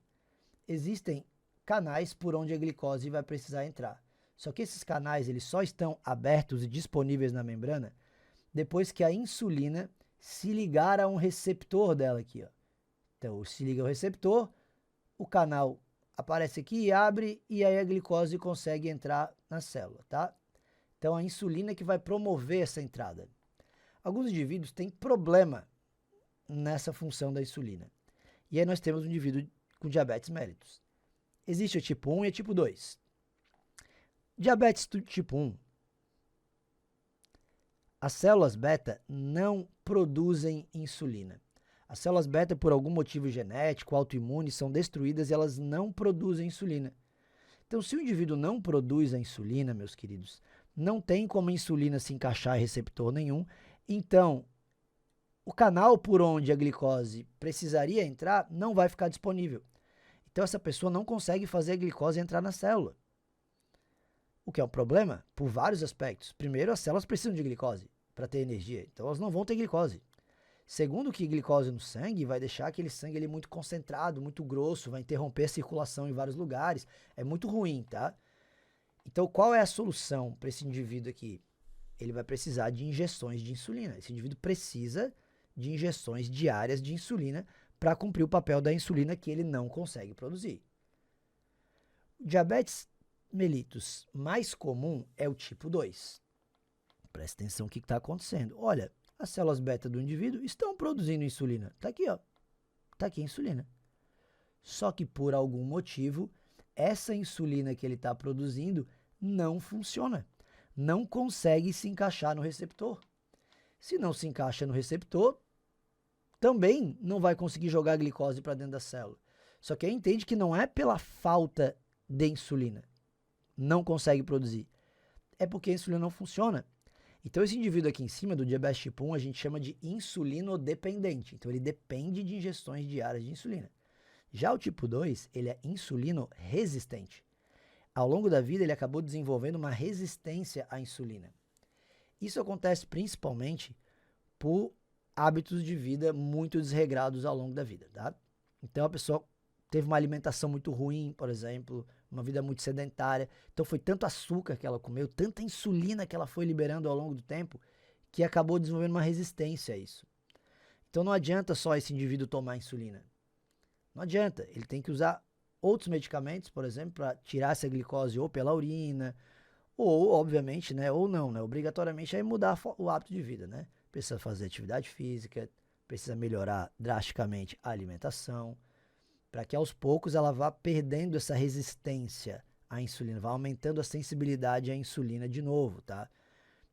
Existem canais por onde a glicose vai precisar entrar. Só que esses canais eles só estão abertos e disponíveis na membrana depois que a insulina se ligar a um receptor dela aqui, ó. Então, se liga ao receptor, o canal aparece aqui e abre, e aí a glicose consegue entrar na célula, tá? Então, a insulina é que vai promover essa entrada. Alguns indivíduos têm problema nessa função da insulina. E aí nós temos um indivíduo com diabetes mellitus. Existe o tipo 1 e o tipo 2. Diabetes tipo 1. As células beta não produzem insulina. As células beta, por algum motivo genético, autoimune, são destruídas e elas não produzem insulina. Então, se o indivíduo não produz a insulina, meus queridos, não tem como a insulina se encaixar em receptor nenhum. Então, o canal por onde a glicose precisaria entrar não vai ficar disponível. Então, essa pessoa não consegue fazer a glicose entrar na célula. O que é um problema por vários aspectos. Primeiro, as células precisam de glicose para ter energia, então elas não vão ter glicose. Segundo, que glicose no sangue vai deixar aquele sangue ali muito concentrado, muito grosso, vai interromper a circulação em vários lugares. É muito ruim, tá? Então, qual é a solução para esse indivíduo aqui? Ele vai precisar de injeções de insulina. Esse indivíduo precisa de injeções diárias de insulina para cumprir o papel da insulina que ele não consegue produzir. O diabetes mellitus mais comum é o tipo 2. Presta atenção no que está acontecendo. Olha, as células beta do indivíduo estão produzindo insulina. Está aqui, ó. Está aqui a insulina. Só que por algum motivo, essa insulina que ele está produzindo não funciona. Não consegue se encaixar no receptor. Se não se encaixa no receptor, também não vai conseguir jogar a glicose para dentro da célula. Só que aí entende que não é pela falta de insulina. Não consegue produzir. É porque a insulina não funciona. Então, esse indivíduo aqui em cima, do diabetes tipo 1, a gente chama de insulinodependente. Então, ele depende de injeções diárias de insulina. Já o tipo 2, ele é insulino-resistente. Ao longo da vida, ele acabou desenvolvendo uma resistência à insulina. Isso acontece principalmente por hábitos de vida muito desregrados ao longo da vida, tá? Então, a pessoa teve uma alimentação muito ruim, por exemplo, uma vida muito sedentária. Então, foi tanto açúcar que ela comeu, tanta insulina que ela foi liberando ao longo do tempo, que acabou desenvolvendo uma resistência a isso. Então, não adianta só esse indivíduo tomar insulina. Não adianta. Ele tem que usar outros medicamentos, por exemplo, para tirar essa glicose ou pela urina, ou, obviamente, né, ou não, né, obrigatoriamente aí mudar o hábito de vida, né? Precisa fazer atividade física, precisa melhorar drasticamente a alimentação, para que aos poucos ela vá perdendo essa resistência à insulina, vá aumentando a sensibilidade à insulina de novo, tá?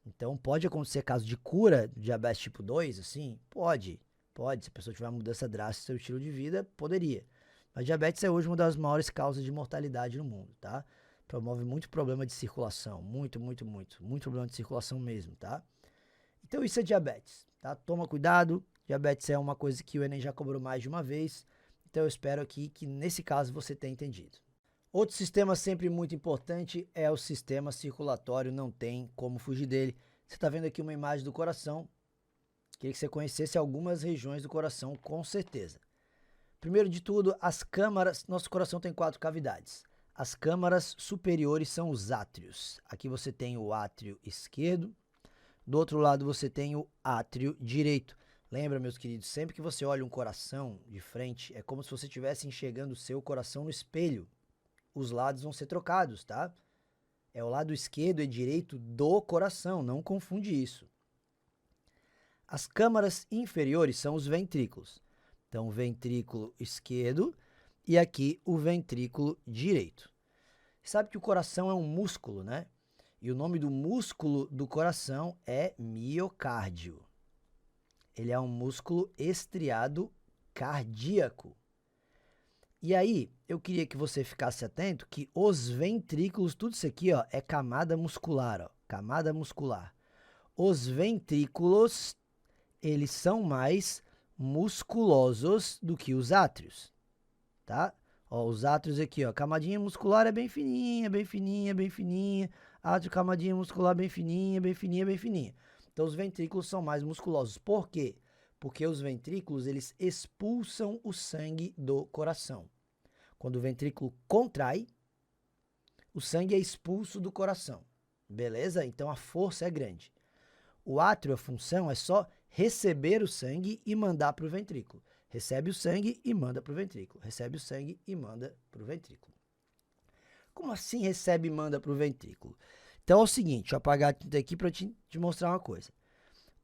Então, pode acontecer caso de cura do diabetes tipo 2, assim? Pode. Se a pessoa tiver uma mudança drástica no seu estilo de vida, poderia. Mas diabetes é hoje uma das maiores causas de mortalidade no mundo, tá? Promove muito problema de circulação, muito problema de circulação mesmo, tá? Então, isso é diabetes, tá? Toma cuidado, diabetes é uma coisa que o Enem já cobrou mais de uma vez, então eu espero aqui que nesse caso você tenha entendido. Outro sistema sempre muito importante é o sistema circulatório, não tem como fugir dele. Você está vendo aqui uma imagem do coração, queria que você conhecesse algumas regiões do coração, com certeza. Primeiro de tudo, as câmaras, nosso coração tem 4 cavidades. As câmaras superiores são os átrios. Aqui você tem o átrio esquerdo, do outro lado você tem o átrio direito. Lembra, meus queridos, sempre que você olha um coração de frente, é como se você estivesse enxergando o seu coração no espelho. Os lados vão ser trocados, tá? É o lado esquerdo e direito do coração, não confunde isso. As câmaras inferiores são os ventrículos. Então, o ventrículo esquerdo e aqui o ventrículo direito. Sabe que o coração é um músculo, né? E o nome do músculo do coração é miocárdio. Ele é um músculo estriado cardíaco. E aí, eu queria que você ficasse atento que os ventrículos, tudo isso aqui, ó, é camada muscular, ó, camada muscular. Os ventrículos, eles são mais musculosos do que os átrios, tá? Ó, os átrios aqui, ó, camadinha muscular é bem fininha, bem fininha, bem fininha. Átrio, camadinha muscular bem fininha, bem fininha, bem fininha. Então, os ventrículos são mais musculosos. Por quê? Porque os ventrículos, eles expulsam o sangue do coração. Quando o ventrículo contrai, o sangue é expulso do coração. Beleza? Então, a força é grande. O átrio, a função é só receber o sangue e mandar para o ventrículo. Recebe o sangue e manda para o ventrículo. Recebe o sangue e manda para o ventrículo. Como assim recebe e manda para o ventrículo? Então é o seguinte, deixa eu apagar a tinta aqui para te mostrar uma coisa.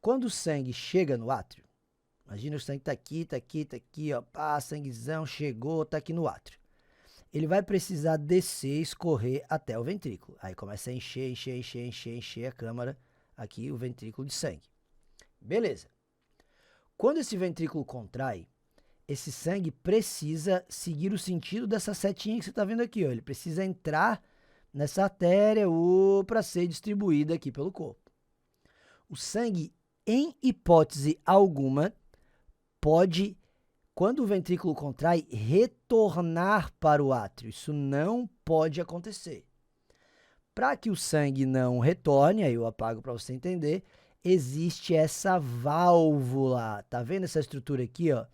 Quando o sangue chega no átrio, imagina o sangue tá aqui, ó, pá, sanguezão, chegou, tá aqui no átrio. Ele vai precisar descer, escorrer até o ventrículo. Aí começa a encher a câmara aqui, o ventrículo de sangue. Beleza. Quando esse ventrículo contrai, esse sangue precisa seguir o sentido dessa setinha que você está vendo aqui, ó. Ele precisa entrar nessa artéria para ser distribuída aqui pelo corpo. O sangue, em hipótese alguma, pode, quando o ventrículo contrai, retornar para o átrio. Isso não pode acontecer. Para que o sangue não retorne, aí eu apago para você entender, existe essa válvula. Tá vendo essa estrutura aqui, ó?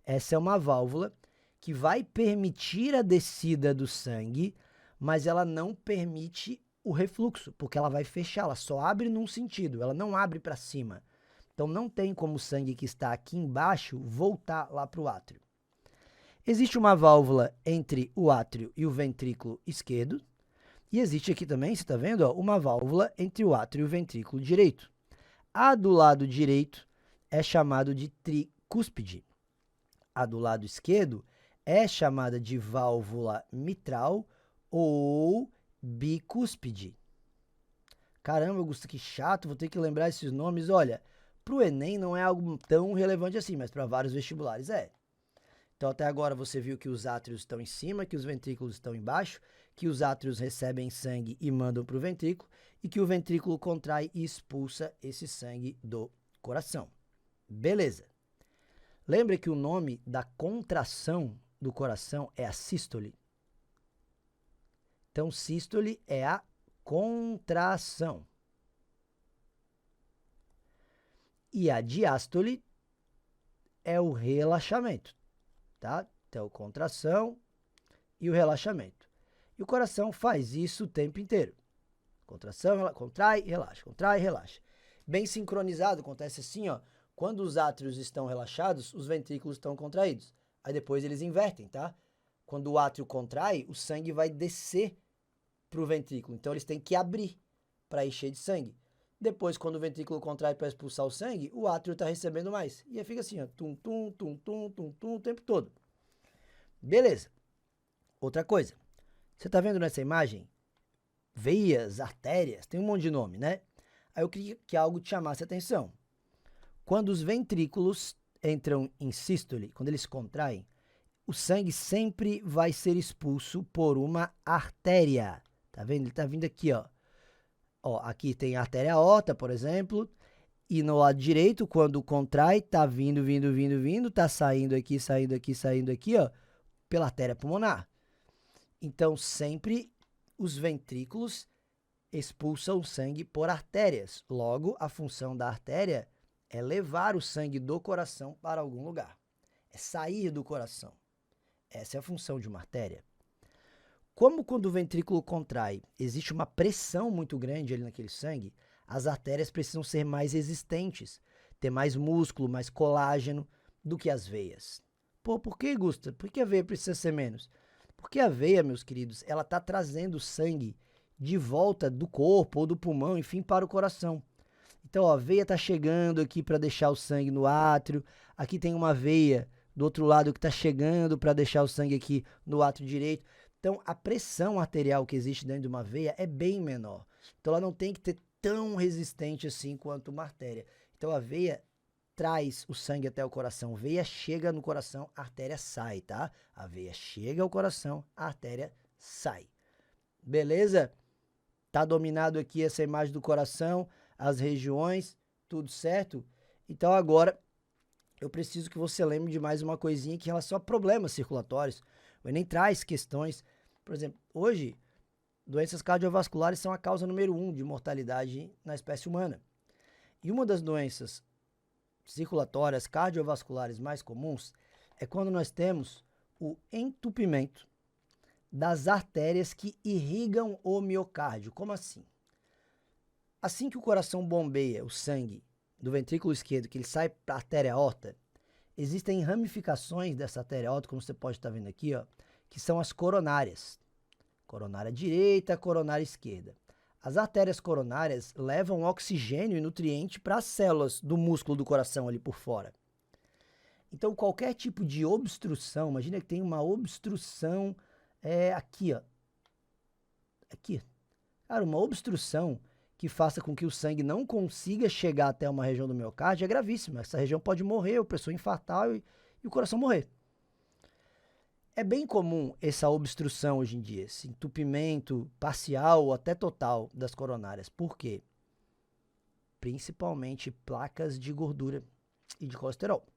Essa é uma válvula que vai permitir a descida do sangue, mas ela não permite o refluxo, porque ela vai fechar, ela só abre num sentido, ela não abre para cima. Então não tem como o sangue que está aqui embaixo voltar lá para o átrio. Existe uma válvula entre o átrio e o ventrículo esquerdo, e existe aqui também, você está vendo, ó, uma válvula entre o átrio e o ventrículo direito. A do lado direito é chamado de tricúspide. A do lado esquerdo é chamada de válvula mitral ou bicúspide. Caramba, Augusto, que chato, vou ter que lembrar esses nomes. Olha, para o Enem não é algo tão relevante assim, mas para vários vestibulares é. Então, até agora você viu que os átrios estão em cima, que os ventrículos estão embaixo, que os átrios recebem sangue e mandam para o ventrículo, e que o ventrículo contrai e expulsa esse sangue do coração. Beleza. Lembra que o nome da contração do coração é a sístole? Então, sístole é a contração. E a diástole é o relaxamento, tá? Então, contração e o relaxamento. E o coração faz isso o tempo inteiro. Contração, contrai, relaxa, contrai, relaxa. Bem sincronizado, acontece assim, ó. Quando os átrios estão relaxados, os ventrículos estão contraídos. Aí depois eles invertem, tá? Quando o átrio contrai, o sangue vai descer para o ventrículo. Então eles têm que abrir para encher de sangue. Depois, quando o ventrículo contrai para expulsar o sangue, o átrio está recebendo mais. E aí fica assim, ó, tum, tum, tum, tum, tum, tum, o tempo todo. Beleza. Outra coisa. Você está vendo nessa imagem? Veias, artérias, tem um monte de nome, né? Aí eu queria que algo te chamasse a atenção. Quando os ventrículos entram em sístole, quando eles contraem, o sangue sempre vai ser expulso por uma artéria. Tá vendo? Ele tá vindo aqui, ó. Ó, aqui tem a artéria aorta, por exemplo, e no lado direito, quando contrai, tá vindo, tá saindo aqui, ó, pela artéria pulmonar. Então, sempre os ventrículos expulsam o sangue por artérias. Logo, a função da artéria é levar o sangue do coração para algum lugar. É sair do coração. Essa é a função de uma artéria. Como quando o ventrículo contrai, existe uma pressão muito grande ali naquele sangue, as artérias precisam ser mais resistentes, ter mais músculo, mais colágeno do que as veias. Pô, por que, Gusta? Por que a veia precisa ser menos? Porque a veia, meus queridos, ela está trazendo sangue de volta do corpo ou do pulmão, enfim, para o coração. Então, ó, a veia está chegando aqui para deixar o sangue no átrio. Aqui tem uma veia do outro lado que está chegando para deixar o sangue aqui no átrio direito. Então, a pressão arterial que existe dentro de uma veia é bem menor. Então, ela não tem que ter tão resistente assim quanto uma artéria. Então, a veia traz o sangue até o coração. Veia chega no coração, a artéria sai, tá? A veia chega ao coração, a artéria sai. Beleza? Tá dominado aqui essa imagem do coração, as regiões, tudo certo? Então agora eu preciso que você lembre de mais uma coisinha que em relação a problemas circulatórios. O Enem traz questões, por exemplo, hoje, doenças cardiovasculares são a causa número 1 de mortalidade na espécie humana. E uma das doenças circulatórias cardiovasculares mais comuns é quando nós temos o entupimento das artérias que irrigam o miocárdio. Como assim? Assim que o coração bombeia o sangue do ventrículo esquerdo, que ele sai para a artéria aorta, existem ramificações dessa artéria aorta, como você pode estar vendo aqui, ó, que são as coronárias. Coronária direita, coronária esquerda. As artérias coronárias levam oxigênio e nutriente para as células do músculo do coração ali por fora. Então, qualquer tipo de obstrução, imagina que tem uma obstrução aqui, ó. Aqui. Cara, uma obstrução que faça com que o sangue não consiga chegar até uma região do miocárdio é gravíssima. Essa região pode morrer, a pessoa infartar e o coração morrer. É bem comum essa obstrução hoje em dia, esse entupimento parcial ou até total das coronárias. Por quê? Principalmente placas de gordura e de colesterol.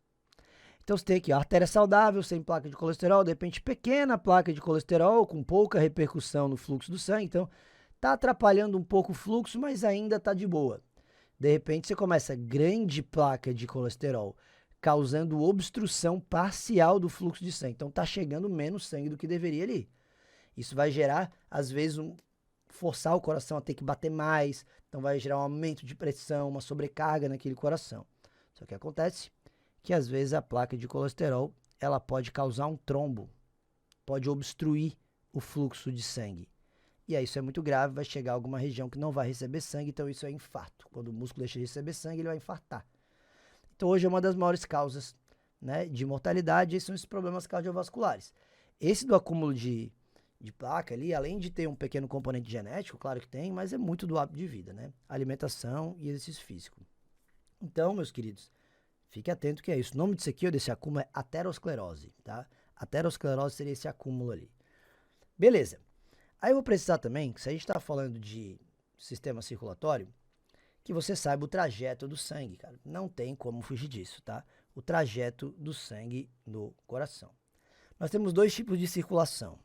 Então você tem aqui a artéria saudável, sem placa de colesterol, de repente pequena placa de colesterol, com pouca repercussão no fluxo do sangue. Então está atrapalhando um pouco o fluxo, mas ainda está de boa. De repente você começa grande placa de colesterol, causando obstrução parcial do fluxo de sangue. Então está chegando menos sangue do que deveria ali. Isso vai gerar, às vezes, forçar o coração a ter que bater mais. Então vai gerar um aumento de pressão, uma sobrecarga naquele coração. Só que acontece que às vezes a placa de colesterol ela pode causar um trombo, pode obstruir o fluxo de sangue. E aí isso é muito grave, vai chegar a alguma região que não vai receber sangue, então isso é infarto. Quando o músculo deixa de receber sangue, ele vai infartar. Então hoje é uma das maiores causas, né, de mortalidade, são esses problemas cardiovasculares. Esse do acúmulo de placa ali, além de ter um pequeno componente genético, claro que tem, mas é muito do hábito de vida, né? Alimentação e exercício físico. Então, meus queridos, fique atento que é isso. O nome disso aqui, desse acúmulo, é aterosclerose, tá? Aterosclerose seria esse acúmulo ali. Beleza. Aí eu vou precisar também, se a gente está falando de sistema circulatório, que você saiba o trajeto do sangue, cara. Não tem como fugir disso, tá? O trajeto do sangue no coração. Nós temos dois tipos de circulação.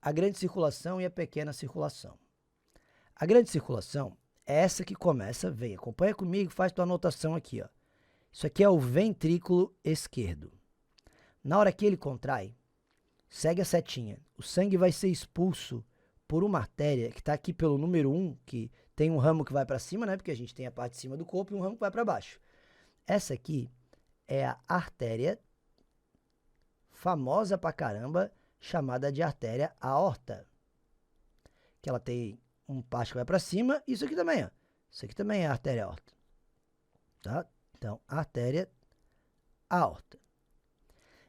A grande circulação e a pequena circulação. A grande circulação é essa que começa, vem, acompanha comigo, faz tua anotação aqui, ó. Isso aqui é o ventrículo esquerdo. Na hora que ele contrai, segue a setinha. O sangue vai ser expulso por uma artéria que está aqui pelo número 1, que tem um ramo que vai para cima, né? Porque a gente tem a parte de cima do corpo e um ramo que vai para baixo. Essa aqui é a artéria famosa pra caramba, chamada de artéria aorta. Que ela tem um parte que vai para cima, e isso aqui também, ó. Isso aqui também é a artéria aorta. Tá? Então, artéria aorta.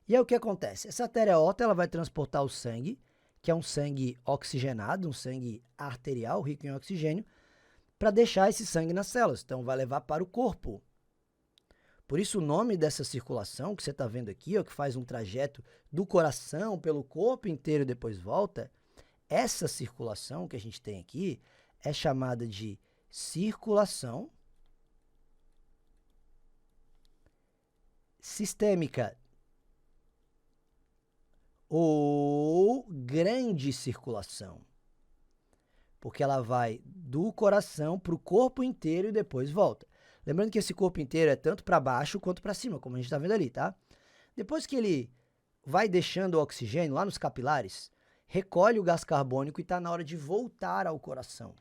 E aí o que acontece? Essa artéria aorta, ela vai transportar o sangue, que é um sangue oxigenado, um sangue arterial, rico em oxigênio, para deixar esse sangue nas células. Então, vai levar para o corpo. Por isso, o nome dessa circulação que você está vendo aqui, ó, que faz um trajeto do coração pelo corpo inteiro e depois volta, essa circulação que a gente tem aqui é chamada de circulação sistêmica ou grande circulação, porque ela vai do coração para o corpo inteiro e depois volta. Lembrando que esse corpo inteiro é tanto para baixo quanto para cima, como a gente está vendo ali, tá? Depois que ele vai deixando o oxigênio lá nos capilares, recolhe o gás carbônico e está na hora de voltar ao coração.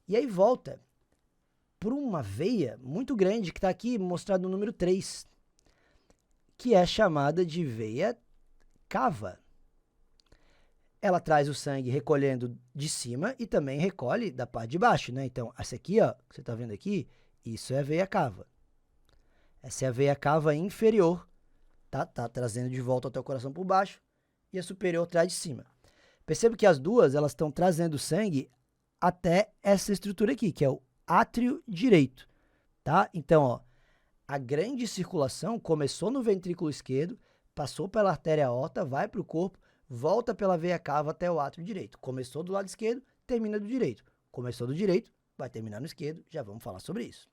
E aí volta por uma veia muito grande que está aqui mostrado no número 3, que é chamada de veia cava. Ela traz o sangue recolhendo de cima e também recolhe da parte de baixo, né? Então, essa aqui, ó, que você está vendo aqui, isso é a veia cava. Essa é a veia cava inferior, tá? Tá trazendo de volta até o coração por baixo e a superior traz de cima. Perceba que as duas, elas estão trazendo sangue até essa estrutura aqui, que é o átrio direito, tá? Então, ó, A grande circulação começou no ventrículo esquerdo, passou pela artéria aorta, vai para o corpo, volta pela veia cava até o átrio direito. Começou do lado esquerdo, termina do direito. Começou do direito, vai terminar no esquerdo, já vamos falar sobre isso.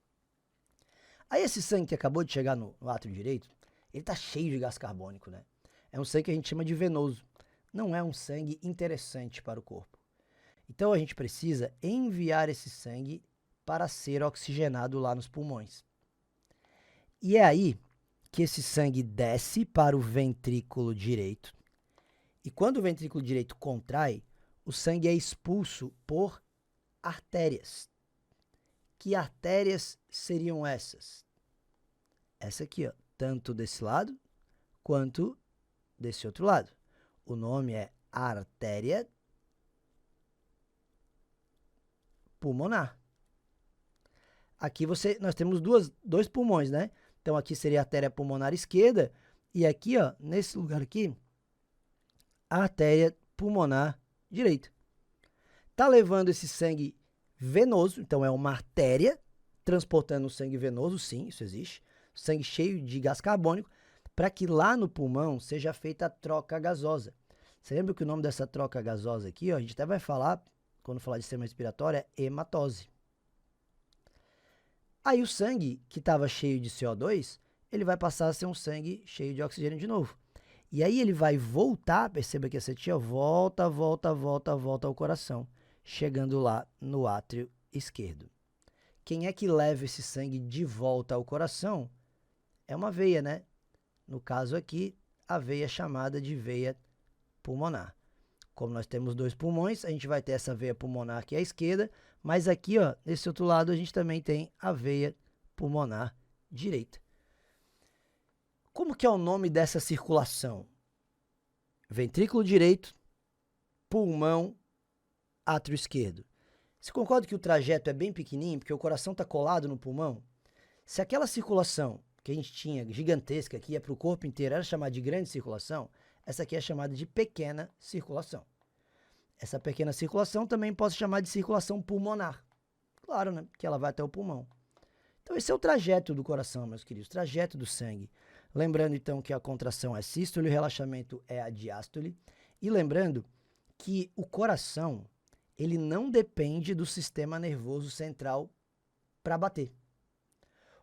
Aí esse sangue que acabou de chegar no átrio direito, ele está cheio de gás carbônico, né? É um sangue que a gente chama de venoso. Não é um sangue interessante para o corpo. Então a gente precisa enviar esse sangue para ser oxigenado lá nos pulmões. E é aí que esse sangue desce para o ventrículo direito. E quando o ventrículo direito contrai, o sangue é expulso por artérias. Que artérias seriam essas? Essa aqui, ó, tanto desse lado quanto desse outro lado. O nome é artéria pulmonar. Aqui nós temos dois pulmões, né? Então aqui seria a artéria pulmonar esquerda e aqui, ó, nesse lugar aqui, a artéria pulmonar direita. Tá levando esse sangue venoso, então é uma artéria transportando o sangue venoso, sim, isso existe, sangue cheio de gás carbônico, para que lá no pulmão seja feita a troca gasosa. Você lembra que o nome dessa troca gasosa aqui, ó, a gente até vai falar, quando falar de sistema respiratório, é hematose. Aí o sangue que estava cheio de CO2, ele vai passar a ser um sangue cheio de oxigênio de novo. E aí ele vai voltar, perceba que essa tia volta ao coração, chegando lá no átrio esquerdo. Quem é que leva esse sangue de volta ao coração? É uma veia, né? No caso aqui, a veia chamada de veia pulmonar. Como nós temos dois pulmões, a gente vai ter essa veia pulmonar aqui à esquerda, mas aqui, ó, nesse outro lado, a gente também tem a veia pulmonar direita. Como que é o nome dessa circulação? Ventrículo direito, pulmão, átrio esquerdo. Você concorda que o trajeto é bem pequenininho, porque o coração está colado no pulmão? Se aquela circulação que a gente tinha, gigantesca, que ia para o corpo inteiro, era chamada de grande circulação, essa aqui é chamada de pequena circulação. Essa pequena circulação também posso chamar de circulação pulmonar. Claro, né? Porque ela vai até o pulmão. Então, esse é o trajeto do coração, meus queridos, o trajeto do sangue. Lembrando, então, que a contração é sístole, o relaxamento é a diástole. E lembrando que o coração, ele não depende do sistema nervoso central para bater.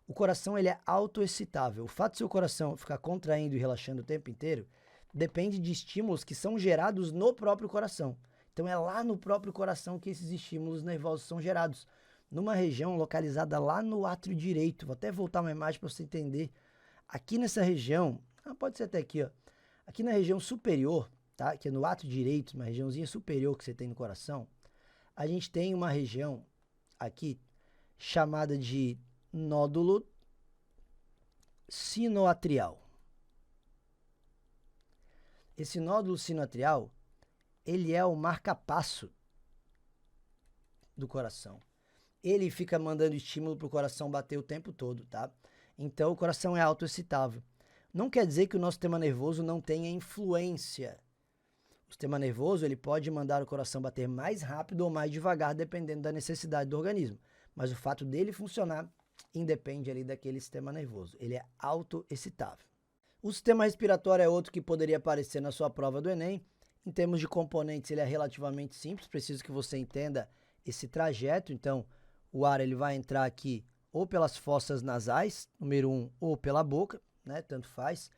O coração, ele é autoexcitável. O fato de seu coração ficar contraindo e relaxando o tempo inteiro depende de estímulos que são gerados no próprio coração. Então, é lá no próprio coração que esses estímulos nervosos são gerados, numa região localizada lá no átrio direito. Vou até voltar uma imagem para você entender. Aqui nessa região, pode ser até aqui, ó. Aqui na região superior, tá? Que é no átrio direito, uma regiãozinha superior que você tem no coração, a gente tem uma região aqui chamada de nódulo sinoatrial. Esse nódulo sinoatrial, ele é o marca-passo do coração. Ele fica mandando estímulo para o coração bater o tempo todo, tá? Então, o coração é autoexcitável. Não quer dizer que o nosso sistema nervoso não tenha influência. O sistema nervoso, ele pode mandar o coração bater mais rápido ou mais devagar, dependendo da necessidade do organismo. Mas o fato dele funcionar independe ali daquele sistema nervoso. Ele é autoexcitável. O sistema respiratório é outro que poderia aparecer na sua prova do Enem. Em termos de componentes, ele é relativamente simples. Preciso que você entenda esse trajeto. Então, o ar ele vai entrar aqui ou pelas fossas nasais, número 1, ou pela boca, né? Tanto faz.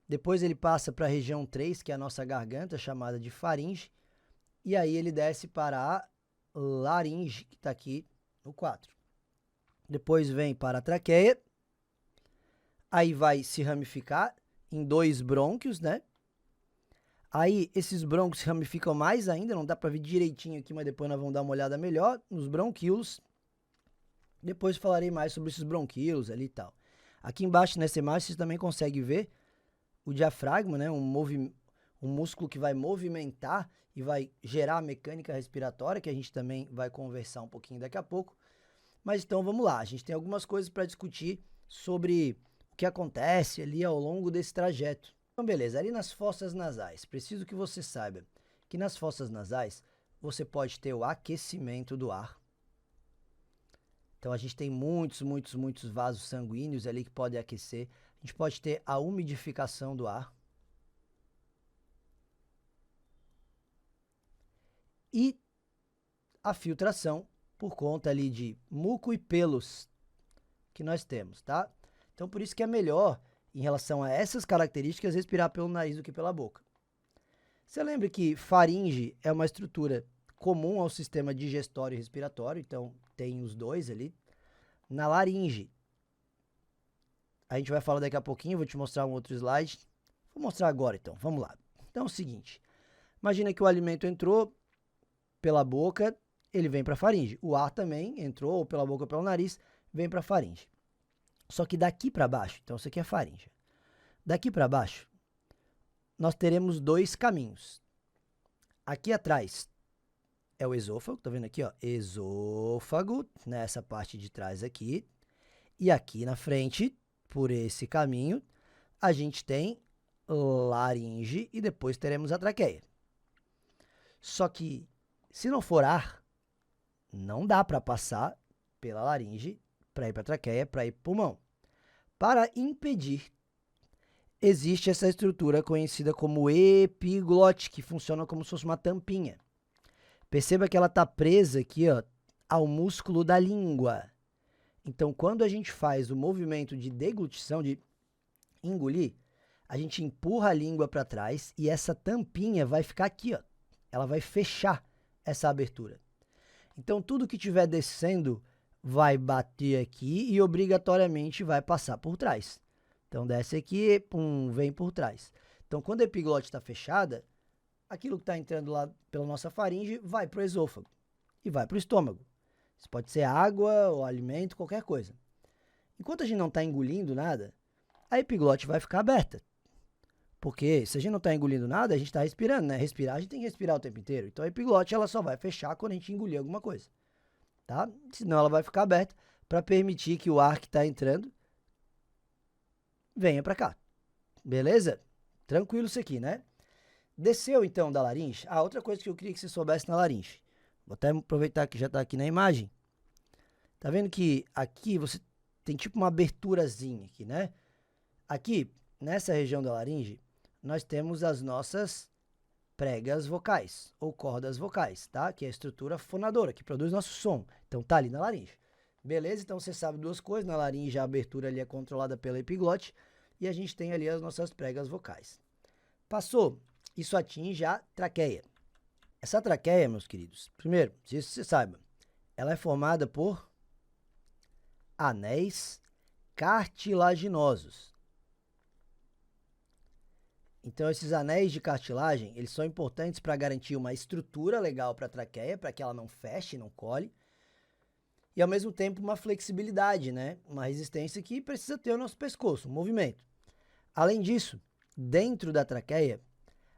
Depois ele passa para a região 3, que é a nossa garganta, chamada de faringe. E aí ele desce para a laringe, que está aqui no 4. Depois vem para a traqueia. Aí vai se ramificar em 2 brônquios, né? Aí esses brônquios se ramificam mais ainda, não dá para ver direitinho aqui, mas depois nós vamos dar uma olhada melhor nos bronquíolos. Depois falarei mais sobre esses bronquíolos ali e tal. Aqui embaixo nessa imagem vocês também conseguem ver o diafragma, né? Um músculo que vai movimentar e vai gerar a mecânica respiratória, que a gente também vai conversar um pouquinho daqui a pouco. Mas então vamos lá, a gente tem algumas coisas para discutir sobre o que acontece ali ao longo desse trajeto. Então beleza, ali nas fossas nasais, preciso que você saiba que nas fossas nasais você pode ter o aquecimento do ar. Então, a gente tem muitos vasos sanguíneos ali que podem aquecer. A gente pode ter a umidificação do ar. E a filtração por conta ali de muco e pelos que nós temos, tá? Então, por isso que é melhor, em relação a essas características, respirar pelo nariz do que pela boca. Você lembra que faringe é uma estrutura comum ao sistema digestório e respiratório, então tem os dois ali. Na laringe, a gente vai falar daqui a pouquinho, vou te mostrar um outro slide. Vou mostrar agora então, vamos lá. Então é o seguinte, imagina que o alimento entrou pela boca, ele vem para a faringe. O ar também entrou ou pela boca ou pelo nariz, vem para a faringe. Só que daqui para baixo, então isso aqui é faringe. Daqui para baixo, nós teremos dois caminhos. Aqui atrás é o esôfago, tá vendo aqui, ó? Esôfago, nessa parte de trás aqui. E aqui na frente, por esse caminho, a gente tem laringe e depois teremos a traqueia. Só que, se não for ar, não dá para passar pela laringe para ir para a traqueia, para ir para o pulmão. Para impedir, existe essa estrutura conhecida como epiglote, que funciona como se fosse uma tampinha. Perceba que ela está presa aqui, ó, ao músculo da língua. Então, quando a gente faz o movimento de deglutição, de engolir, a gente empurra a língua para trás e essa tampinha vai ficar aqui, ó. Ela vai fechar essa abertura. Então, tudo que estiver descendo vai bater aqui e obrigatoriamente vai passar por trás. Então, desce aqui, pum, vem por trás. Então, quando a epiglote está fechada, aquilo que está entrando lá pela nossa faringe vai para o esôfago e vai para o estômago. Isso pode ser água ou alimento, qualquer coisa. Enquanto a gente não está engolindo nada, a epiglote vai ficar aberta. Porque se a gente não está engolindo nada, a gente está respirando, né? Respirar, a gente tem que respirar o tempo inteiro. Então a epiglote ela só vai fechar quando a gente engolir alguma coisa. Tá? Senão ela vai ficar aberta para permitir que o ar que está entrando venha para cá. Beleza? Tranquilo isso aqui, né? Desceu então da laringe. Ah, outra coisa que eu queria que você soubesse na laringe. Vou até aproveitar que já está aqui na imagem. Tá vendo que aqui você tem tipo uma aberturazinha aqui, né? Aqui, nessa região da laringe, nós temos as nossas pregas vocais, ou cordas vocais, tá? Que é a estrutura fonadora, que produz nosso som. Então, tá ali na laringe. Beleza? Então, você sabe duas coisas. Na laringe, a abertura ali é controlada pela epiglote, e a gente tem ali as nossas pregas vocais. Passou, isso atinge a traqueia. Essa traqueia, meus queridos, primeiro, se você saiba, ela é formada por anéis cartilaginosos. Então, esses anéis de cartilagem, eles são importantes para garantir uma estrutura legal para a traqueia, para que ela não feche, não cole, e ao mesmo tempo uma flexibilidade, né? Uma resistência que precisa ter o nosso pescoço, um movimento. Além disso, dentro da traqueia,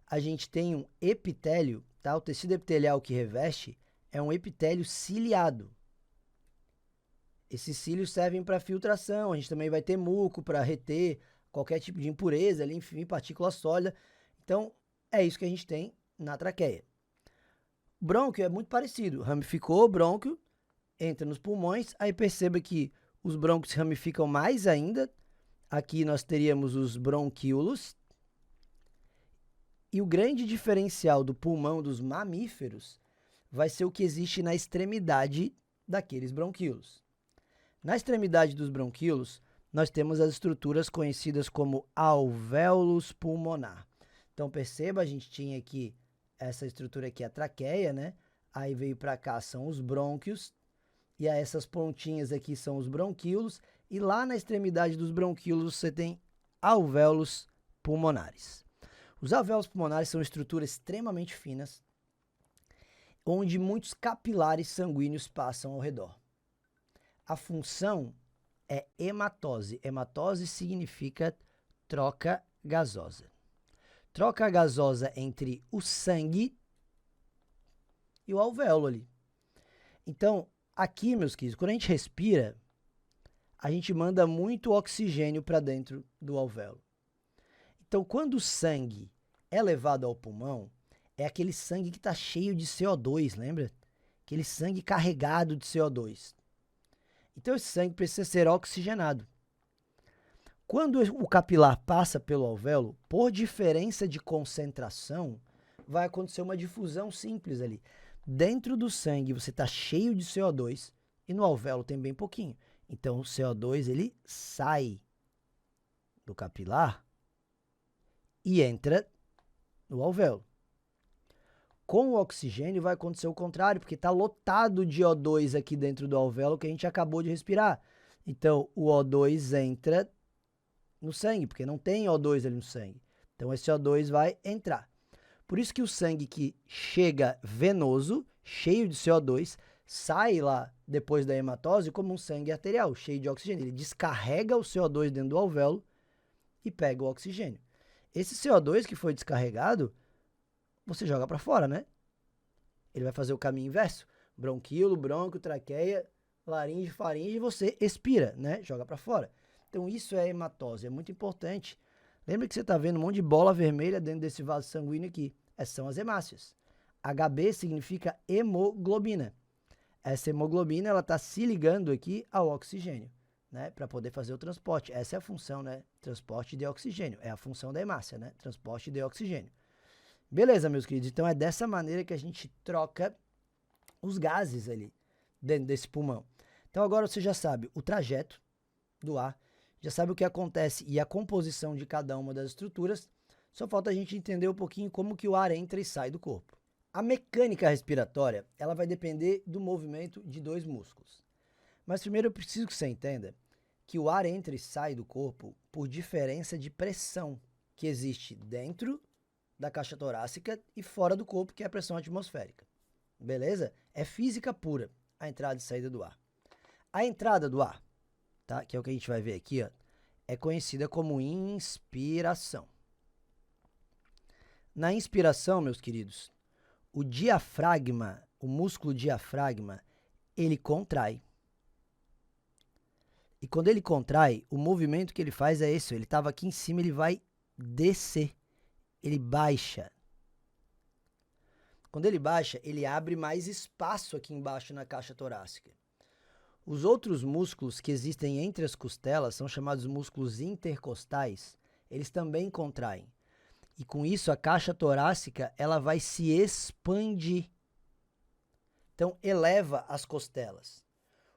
a gente tem um epitélio, tá? O tecido epitelial que reveste é um epitélio ciliado. Esses cílios servem para filtração, a gente também vai ter muco para reter qualquer tipo de impureza, ali, enfim, partícula sólida. Então, é isso que a gente tem na traqueia. O brônquio é muito parecido. Ramificou o brônquio, entra nos pulmões, aí perceba que os brônquios se ramificam mais ainda. Aqui nós teríamos os bronquíolos. E o grande diferencial do pulmão dos mamíferos vai ser o que existe na extremidade daqueles bronquíolos. Na extremidade dos bronquíolos, nós temos as estruturas conhecidas como alvéolos pulmonar. Então, perceba, a gente tinha aqui essa estrutura aqui, a traqueia, né? Aí veio para cá, são os brônquios, e aí essas pontinhas aqui são os bronquíolos, e lá na extremidade dos bronquíolos você tem alvéolos pulmonares. Os alvéolos pulmonares são estruturas extremamente finas, onde muitos capilares sanguíneos passam ao redor. A função é hematose. Hematose significa troca gasosa. Troca gasosa entre o sangue e o alvéolo ali. Então, aqui, meus queridos, quando a gente respira, a gente manda muito oxigênio para dentro do alvéolo. Então, quando o sangue é levado ao pulmão, é aquele sangue que está cheio de CO2, lembra? Aquele sangue carregado de CO2. Então esse sangue precisa ser oxigenado. Quando o capilar passa pelo alvéolo, por diferença de concentração, vai acontecer uma difusão simples ali. Dentro do sangue você está cheio de CO2 e no alvéolo tem bem pouquinho. Então o CO2 ele sai do capilar e entra no alvéolo. Com o oxigênio vai acontecer o contrário, porque está lotado de O2 aqui dentro do alvéolo que a gente acabou de respirar. Então o O2 entra no sangue, porque não tem O2 ali no sangue. Então esse O2 vai entrar. Por isso que o sangue que chega venoso, cheio de CO2, sai lá depois da hematose como um sangue arterial, cheio de oxigênio. Ele descarrega o CO2 dentro do alvéolo e pega o oxigênio. Esse CO2 que foi descarregado, você joga para fora, né? Ele vai fazer o caminho inverso. Bronquíolo, brônquio, traqueia, laringe, faringe, você expira, né? Joga para fora. Então isso é hematose, é muito importante. Lembra que você está vendo um monte de bola vermelha dentro desse vaso sanguíneo aqui. Essas são as hemácias. HB significa hemoglobina. Essa hemoglobina ela está se ligando aqui ao oxigênio, né, para poder fazer o transporte. Essa é a função, né? Transporte de oxigênio. É a função da hemácia, né? Transporte de oxigênio. Beleza, meus queridos? Então é dessa maneira que a gente troca os gases ali dentro desse pulmão. Então agora você já sabe o trajeto do ar, já sabe o que acontece e a composição de cada uma das estruturas. Só falta a gente entender um pouquinho como que o ar entra e sai do corpo. A mecânica respiratória, ela vai depender do movimento de dois músculos. Mas primeiro eu preciso que você entenda que o ar entra e sai do corpo por diferença de pressão que existe dentro da caixa torácica e fora do corpo, que é a pressão atmosférica. Beleza? É física pura a entrada e saída do ar. A entrada do ar, tá? Que é o que a gente vai ver aqui, ó, é conhecida como inspiração. Na inspiração, meus queridos, o diafragma, o músculo diafragma, ele contrai. E quando ele contrai, o movimento que ele faz é esse, ele estava aqui em cima, ele vai descer, ele baixa. Quando ele baixa, ele abre mais espaço aqui embaixo na caixa torácica. Os outros músculos que existem entre as costelas são chamados músculos intercostais, eles também contraem. E com isso a caixa torácica ela vai se expandir. Então eleva as costelas.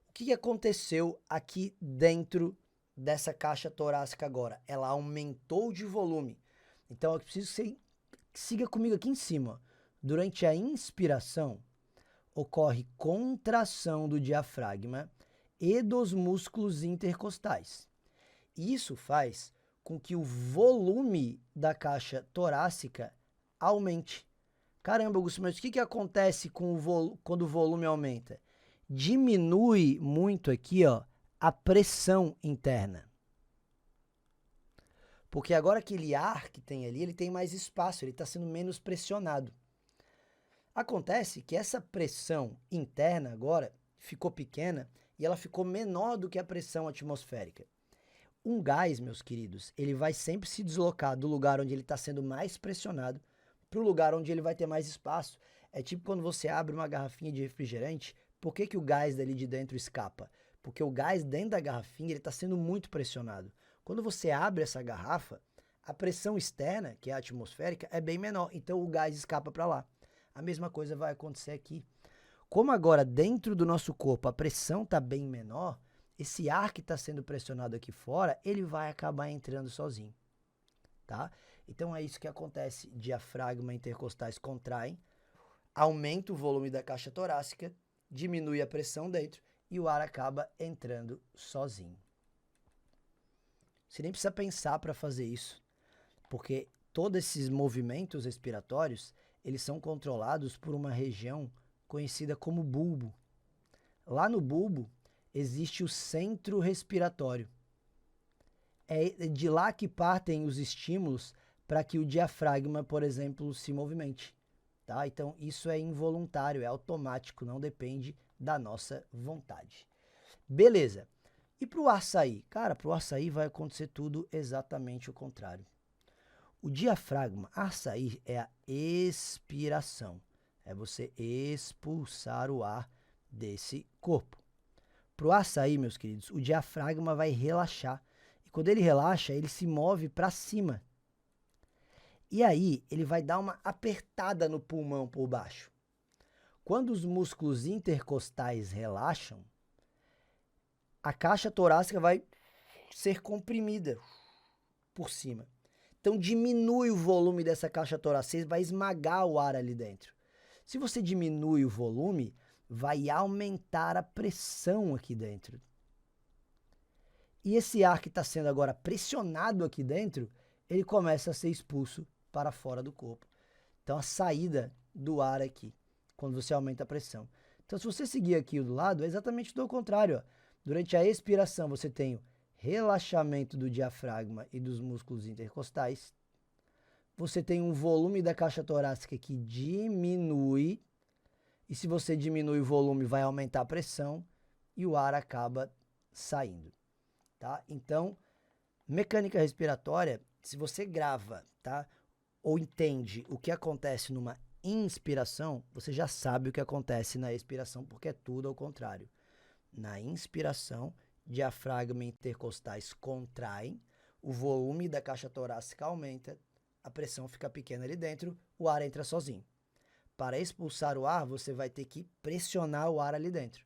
O que aconteceu aqui dentro dessa caixa torácica agora? Ela aumentou de volume. Então eu preciso que você siga comigo aqui em cima. Durante a inspiração ocorre contração do diafragma e dos músculos intercostais. Isso faz com que o volume da caixa torácica aumente. Caramba, Augusto, mas o que acontece quando o volume aumenta? Diminui muito aqui, ó, a pressão interna. Porque agora aquele ar que tem ali, ele tem mais espaço, ele está sendo menos pressionado. Acontece que essa pressão interna agora ficou pequena e ela ficou menor do que a pressão atmosférica. Um gás, meus queridos, ele vai sempre se deslocar do lugar onde ele está sendo mais pressionado para o lugar onde ele vai ter mais espaço. É tipo quando você abre uma garrafinha de refrigerante, por que o gás dali de dentro escapa? Porque o gás dentro da garrafinha está sendo muito pressionado. Quando você abre essa garrafa, a pressão externa, que é a atmosférica, é bem menor, então o gás escapa para lá. A mesma coisa vai acontecer aqui. Como agora dentro do nosso corpo a pressão está bem menor, esse ar que está sendo pressionado aqui fora, ele vai acabar entrando sozinho, tá? Então é isso que acontece, diafragma intercostais contraem, aumenta o volume da caixa torácica, diminui a pressão dentro e o ar acaba entrando sozinho. Você nem precisa pensar para fazer isso, porque todos esses movimentos respiratórios, eles são controlados por uma região conhecida como bulbo. Lá no bulbo existe o centro respiratório. É de lá que partem os estímulos para que o diafragma, por exemplo, se movimente. Tá? Então, isso é involuntário, é automático, não depende da nossa vontade. Beleza. E para o ar sair? Cara, para o ar sair vai acontecer tudo exatamente o contrário. O diafragma, ar sair, é a expiração. É você expulsar o ar desse corpo. Para o ar sair, meus queridos, o diafragma vai relaxar. E quando ele relaxa, ele se move para cima. E aí, ele vai dar uma apertada no pulmão por baixo. Quando os músculos intercostais relaxam, a caixa torácica vai ser comprimida por cima. Então, diminui o volume dessa caixa torácica, vai esmagar o ar ali dentro. Se você diminui o volume, vai aumentar a pressão aqui dentro. E esse ar que está sendo agora pressionado aqui dentro, ele começa a ser expulso para fora do corpo. Então, a saída do ar aqui, quando você aumenta a pressão. Então, se você seguir aqui do lado, é exatamente do contrário. Ó. Durante a expiração, você tem o relaxamento do diafragma e dos músculos intercostais. Você tem um volume da caixa torácica que diminui. E se você diminui o volume, vai aumentar a pressão e o ar acaba saindo. Tá? Então, mecânica respiratória, se você grava, tá? Ou entende o que acontece numa inspiração, você já sabe o que acontece na expiração, porque é tudo ao contrário. Na inspiração, diafragma e intercostais contraem, o volume da caixa torácica aumenta, a pressão fica pequena ali dentro, o ar entra sozinho. Para expulsar o ar, você vai ter que pressionar o ar ali dentro.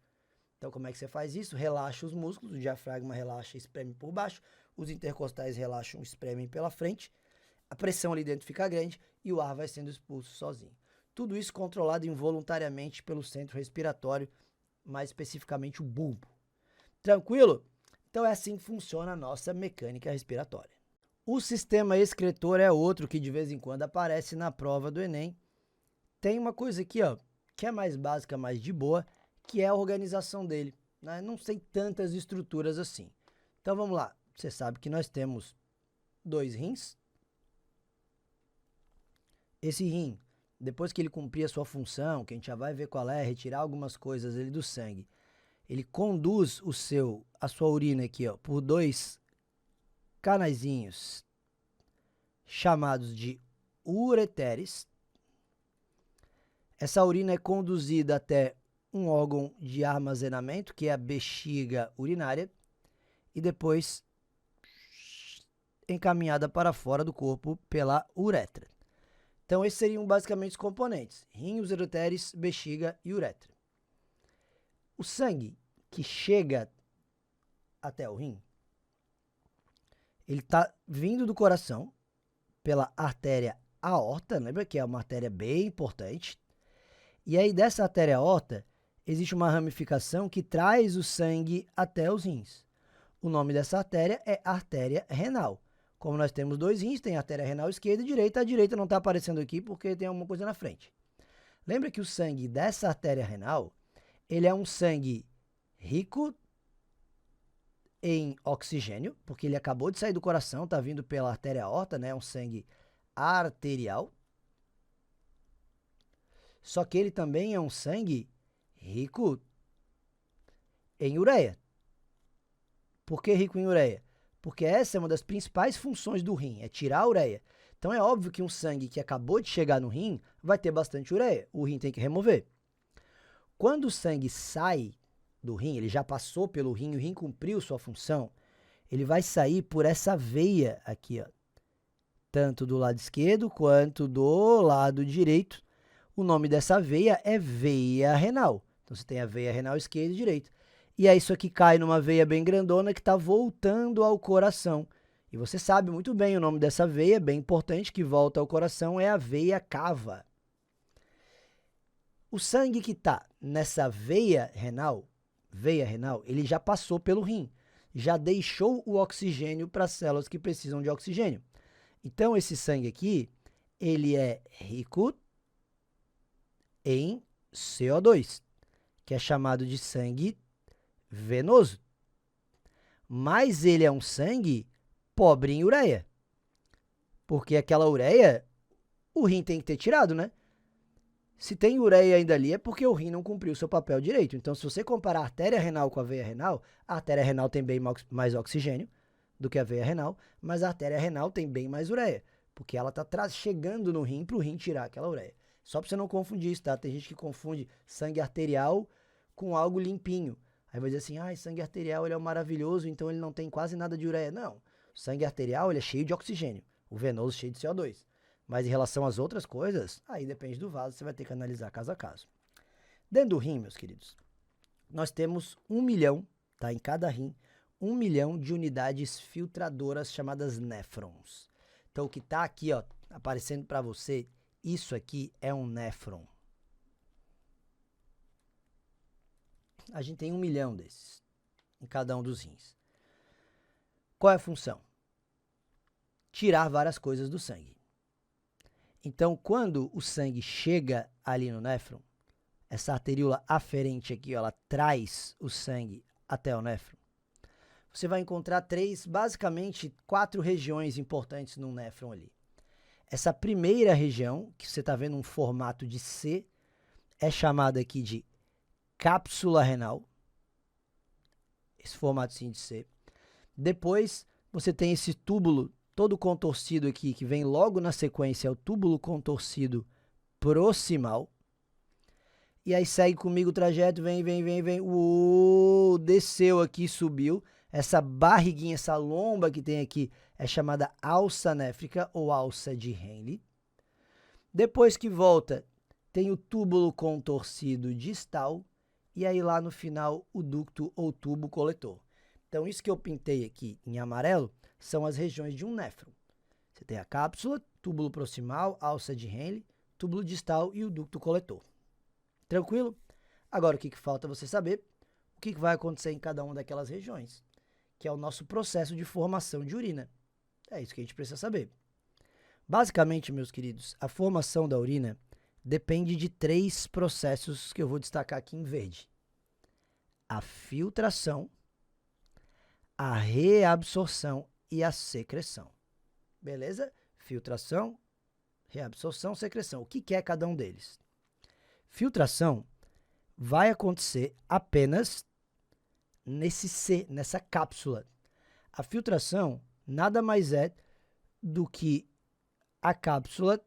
Então, como é que você faz isso? Relaxa os músculos, o diafragma relaxa e espreme por baixo, os intercostais relaxam e espremem pela frente, a pressão ali dentro fica grande e o ar vai sendo expulso sozinho. Tudo isso controlado involuntariamente pelo centro respiratório, mais especificamente o bulbo. Tranquilo? Então é assim que funciona a nossa mecânica respiratória. O sistema excretor é outro que de vez em quando aparece na prova do Enem. Tem uma coisa aqui, ó, que é mais básica, mais de boa, que é a organização dele. Né? Não tem tantas estruturas assim. Então vamos lá. Você sabe que nós temos 2 rins. Esse rim, depois que ele cumprir a sua função, que a gente já vai ver qual é, retirar algumas coisas ali do sangue, ele conduz a sua urina aqui, ó, por 2 canaizinhos chamados de ureteres. Essa urina é conduzida até um órgão de armazenamento, que é a bexiga urinária, e depois encaminhada para fora do corpo pela uretra. Então, esses seriam basicamente os componentes: rim, os ureteres, bexiga e uretra. O sangue que chega até o rim, ele está vindo do coração pela artéria aorta, lembra que é uma artéria bem importante. E aí, dessa artéria aorta, existe uma ramificação que traz o sangue até os rins. O nome dessa artéria é artéria renal. Como nós temos 2 rins, tem a artéria renal esquerda e direita. A direita não está aparecendo aqui porque tem alguma coisa na frente. Lembra que o sangue dessa artéria renal, ele é um sangue rico em oxigênio, porque ele acabou de sair do coração, está vindo pela artéria aorta, né? É um sangue arterial. Só que ele também é um sangue rico em ureia. Por que rico em ureia? Porque essa é uma das principais funções do rim, é tirar a ureia. Então é óbvio que um sangue que acabou de chegar no rim vai ter bastante ureia. O rim tem que remover. Quando o sangue sai do rim, ele já passou pelo rim, o rim cumpriu sua função, ele vai sair por essa veia aqui, ó, tanto do lado esquerdo quanto do lado direito. O nome dessa veia é veia renal. Então, você tem a veia renal esquerda e direita. E aí, isso aqui cai numa veia bem grandona que está voltando ao coração. E você sabe muito bem o nome dessa veia, bem importante, que volta ao coração, é a veia cava. O sangue que está nessa veia renal, ele já passou pelo rim. Já deixou o oxigênio para as células que precisam de oxigênio. Então, esse sangue aqui, ele é rico em CO2, que é chamado de sangue venoso. Mas ele é um sangue pobre em ureia, porque aquela ureia, o rim tem que ter tirado, né? Se tem ureia ainda ali, é porque o rim não cumpriu o seu papel direito. Então, se você comparar a artéria renal com a veia renal, a artéria renal tem bem mais oxigênio do que a veia renal, mas a artéria renal tem bem mais ureia, porque ela está chegando no rim para o rim tirar aquela ureia. Só para você não confundir isso, tá? Tem gente que confunde sangue arterial com algo limpinho. Aí vai dizer assim, ah, sangue arterial ele é maravilhoso, então ele não tem quase nada de ureia. Não, o sangue arterial ele é cheio de oxigênio, o venoso cheio de CO2. Mas em relação às outras coisas, aí depende do vaso, você vai ter que analisar caso a caso. Dentro do rim, meus queridos, nós temos 1 milhão, tá, em cada rim, 1 milhão de unidades filtradoras chamadas néfrons. Então o que está aqui, ó, aparecendo para você, isso aqui é um néfron. A gente tem 1 milhão desses em cada um dos rins. Qual é a função? Tirar várias coisas do sangue. Então, quando o sangue chega ali no néfron, essa arteríola aferente aqui, ó, ela traz o sangue até o néfron. Você vai encontrar basicamente 4 regiões importantes no néfron ali. Essa primeira região, que você está vendo um formato de C, é chamada aqui de cápsula renal. Esse formato de C. Depois, você tem esse túbulo todo contorcido aqui, que vem logo na sequência, é o túbulo contorcido proximal. E aí segue comigo o trajeto, vem. Desceu aqui, subiu. Essa barriguinha, essa lomba que tem aqui é chamada alça néfrica ou alça de Henle. Depois que volta, tem o túbulo contorcido distal e aí lá no final o ducto ou tubo coletor. Então isso que eu pintei aqui em amarelo são as regiões de um néfron. Você tem a cápsula, túbulo proximal, alça de Henle, túbulo distal e o ducto coletor. Tranquilo? Agora o que falta você saber? O que vai acontecer em cada uma daquelas regiões, que é o nosso processo de formação de urina. É isso que a gente precisa saber. Basicamente, meus queridos, a formação da urina depende de 3 processos que eu vou destacar aqui em verde. A filtração, a reabsorção e a secreção. Beleza? Filtração, reabsorção, secreção. O que é cada um deles? Filtração vai acontecer apenas nesse C, nessa cápsula. A filtração nada mais é do que a cápsula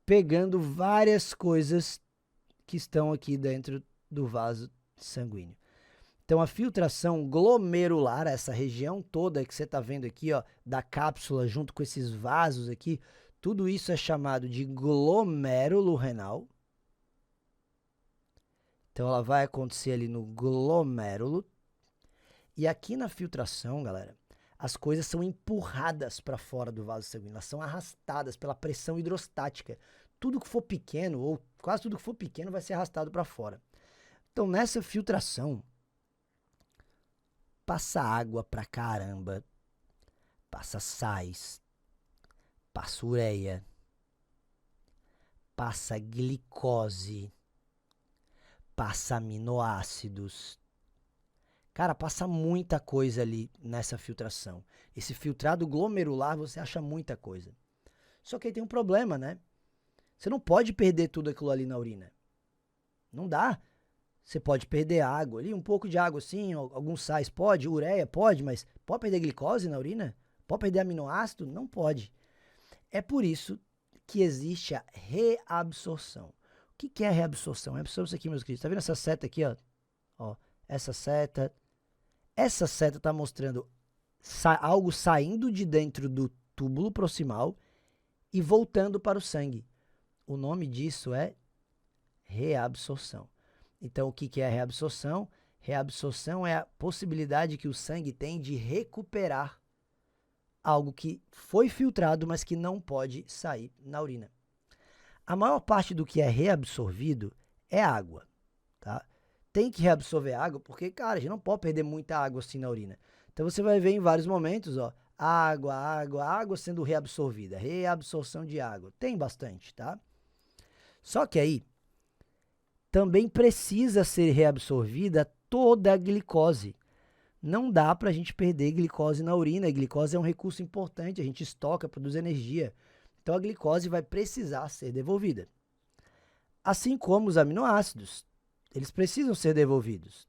pegando várias coisas que estão aqui dentro do vaso sanguíneo. Então, a filtração glomerular, essa região toda que você está vendo aqui, ó, da cápsula junto com esses vasos aqui, tudo isso é chamado de glomérulo renal. Então, ela vai acontecer ali no glomérulo. E aqui na filtração, galera, as coisas são empurradas para fora do vaso sanguíneo. Elas são arrastadas pela pressão hidrostática. Tudo que for pequeno, ou quase tudo que for pequeno, vai ser arrastado para fora. Então, nessa filtração, passa água pra caramba, passa sais, passa ureia, passa glicose, passa aminoácidos. Cara, passa muita coisa ali nessa filtração. Esse filtrado glomerular, você acha muita coisa. Só que aí tem um problema, né? Você não pode perder tudo aquilo ali na urina. Não dá. Você pode perder água ali, um pouco de água sim, alguns sais pode, ureia pode, mas pode perder glicose na urina? Pode perder aminoácido? Não pode. É por isso que existe a reabsorção. O que é a reabsorção? Reabsorção é isso aqui, meus queridos. Tá vendo essa seta aqui, ó? Ó, essa seta. Essa seta está mostrando algo saindo de dentro do túbulo proximal e voltando para o sangue. O nome disso é reabsorção. Então, o que é a reabsorção? Reabsorção é a possibilidade que o sangue tem de recuperar algo que foi filtrado, mas que não pode sair na urina. A maior parte do que é reabsorvido é água, tá? Tem que reabsorver água porque, cara, a gente não pode perder muita água assim na urina. Então, você vai ver em vários momentos, ó, água sendo reabsorvida, reabsorção de água. Tem bastante, tá? Só que aí, também precisa ser reabsorvida toda a glicose. Não dá para a gente perder glicose na urina. A glicose é um recurso importante, a gente estoca, produz energia. Então, a glicose vai precisar ser devolvida. Assim como os aminoácidos, eles precisam ser devolvidos.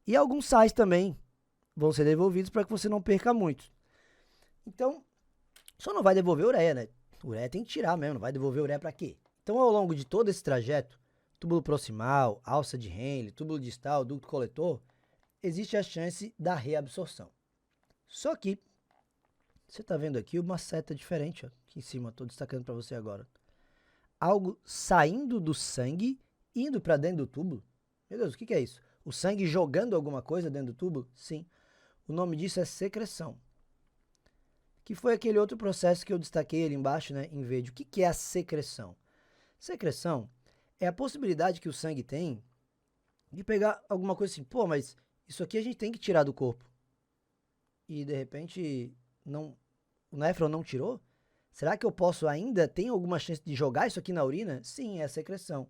E alguns sais também vão ser devolvidos para que você não perca muito. Então, só não vai devolver ureia, né? Ureia tem que tirar mesmo, não vai devolver ureia para quê? Então, ao longo de todo esse trajeto, túbulo proximal, alça de Henle, túbulo distal, ducto coletor, existe a chance da reabsorção. Só que, você está vendo aqui uma seta diferente, ó, aqui em cima, estou destacando para você agora. Algo saindo do sangue, indo para dentro do túbulo. Meu Deus, o que é isso? O sangue jogando alguma coisa dentro do túbulo? Sim. O nome disso é secreção. Que foi aquele outro processo que eu destaquei ali embaixo, né, em verde. O que é a secreção? Secreção é a possibilidade que o sangue tem de pegar alguma coisa assim, pô, mas isso aqui a gente tem que tirar do corpo. E de repente não, o néfron não tirou? Será que eu posso ainda, tem alguma chance de jogar isso aqui na urina? Sim, é a secreção.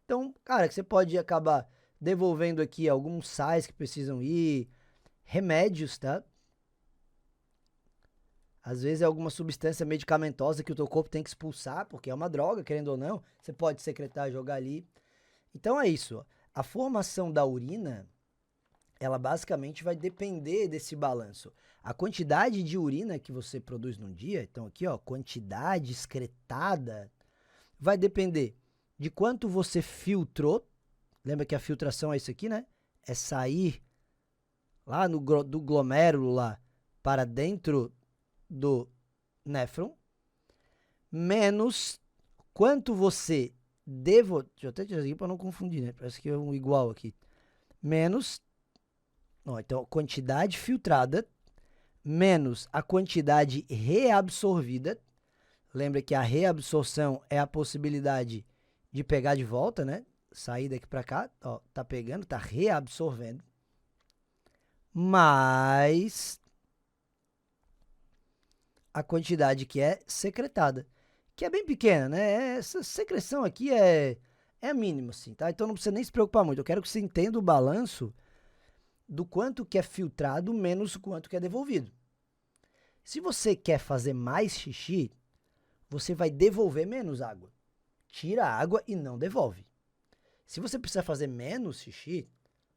Então, cara, que você pode acabar devolvendo aqui alguns sais que precisam ir, remédios, tá? Às vezes é alguma substância medicamentosa que o teu corpo tem que expulsar, porque é uma droga, querendo ou não, você pode secretar, jogar ali. Então é isso, ó. A formação da urina, ela basicamente vai depender desse balanço. A quantidade de urina que você produz num dia, então aqui, ó, quantidade excretada, vai depender de quanto você filtrou. Lembra que a filtração é isso aqui, né? É sair lá do glomérulo lá para dentro do néfron, menos quanto você deixa eu até tirar aqui para não confundir, né? Parece que é um igual aqui. Menos, ó, então, quantidade filtrada, menos a quantidade reabsorvida. Lembra que a reabsorção é a possibilidade de pegar de volta, né? Sair daqui para cá, ó, tá pegando, tá reabsorvendo. Mais a quantidade que é secretada, que é bem pequena, né? Essa secreção aqui é mínima, assim, tá? Então não precisa nem se preocupar muito. Eu quero que você entenda o balanço do quanto que é filtrado menos o quanto que é devolvido. Se você quer fazer mais xixi, você vai devolver menos água. Tira a água e não devolve. Se você precisa fazer menos xixi,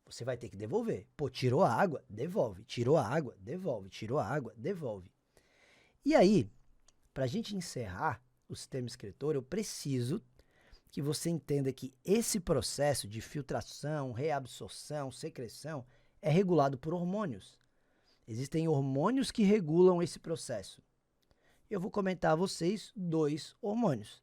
você vai ter que devolver. Pô, tirou a água, devolve. Tirou a água, devolve. Tirou a água, devolve. E aí, para a gente encerrar o sistema excretor, eu preciso que você entenda que esse processo de filtração, reabsorção, secreção é regulado por hormônios. Existem hormônios que regulam esse processo. Eu vou comentar a vocês 2 hormônios.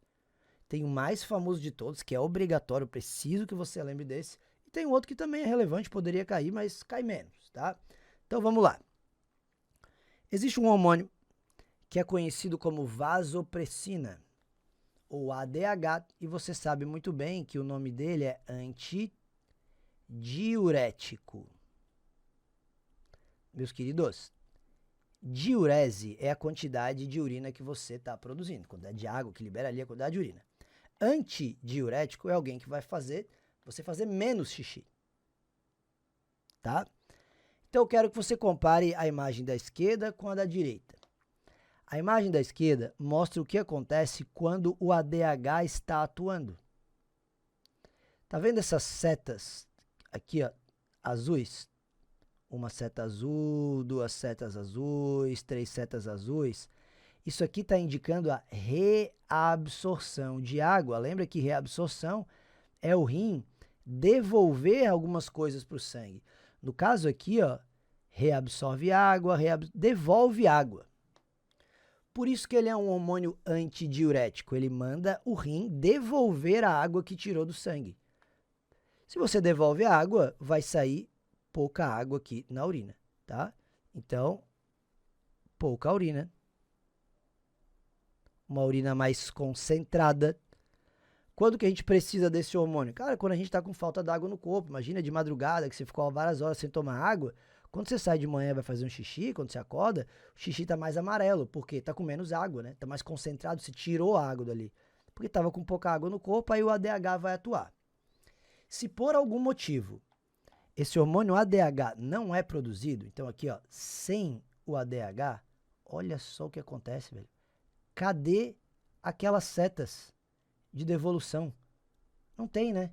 Tem o mais famoso de todos, que é obrigatório, preciso que você lembre desse. E tem um outro que também é relevante, poderia cair, mas cai menos, tá? Então vamos lá. Existe um hormônio que é conhecido como vasopressina, ou ADH, e você sabe muito bem que o nome dele é antidiurético. Meus queridos, diurese é a quantidade de urina que você está produzindo, quantidade de água que libera ali a quantidade de urina. Antidiurético é alguém que vai fazer você fazer menos xixi, tá? Então eu quero que você compare a imagem da esquerda com a da direita. A imagem da esquerda mostra o que acontece quando o ADH está atuando. Tá vendo essas setas aqui, ó, azuis? Uma seta azul, 2 setas azuis, 3 setas azuis. Isso aqui está indicando a reabsorção de água. Lembra que reabsorção é o rim devolver algumas coisas para o sangue. No caso aqui, ó, reabsorve água, devolve água. Por isso que ele é um hormônio antidiurético. Ele manda o rim devolver a água que tirou do sangue. Se você devolve a água, vai sair pouca água aqui na urina, tá? Então, pouca urina. Uma urina mais concentrada. Quando que a gente precisa desse hormônio? Cara, quando a gente está com falta d'água no corpo. Imagina de madrugada, que você ficou várias horas sem tomar água. Quando você sai de manhã e vai fazer um xixi, quando você acorda, o xixi está mais amarelo, porque está com menos água, né? Está mais concentrado, você tirou a água dali. Porque estava com pouca água no corpo, aí o ADH vai atuar. Se por algum motivo esse hormônio ADH não é produzido, então aqui, ó, sem o ADH, olha só o que acontece, velho. Cadê aquelas setas de devolução? Não tem, né?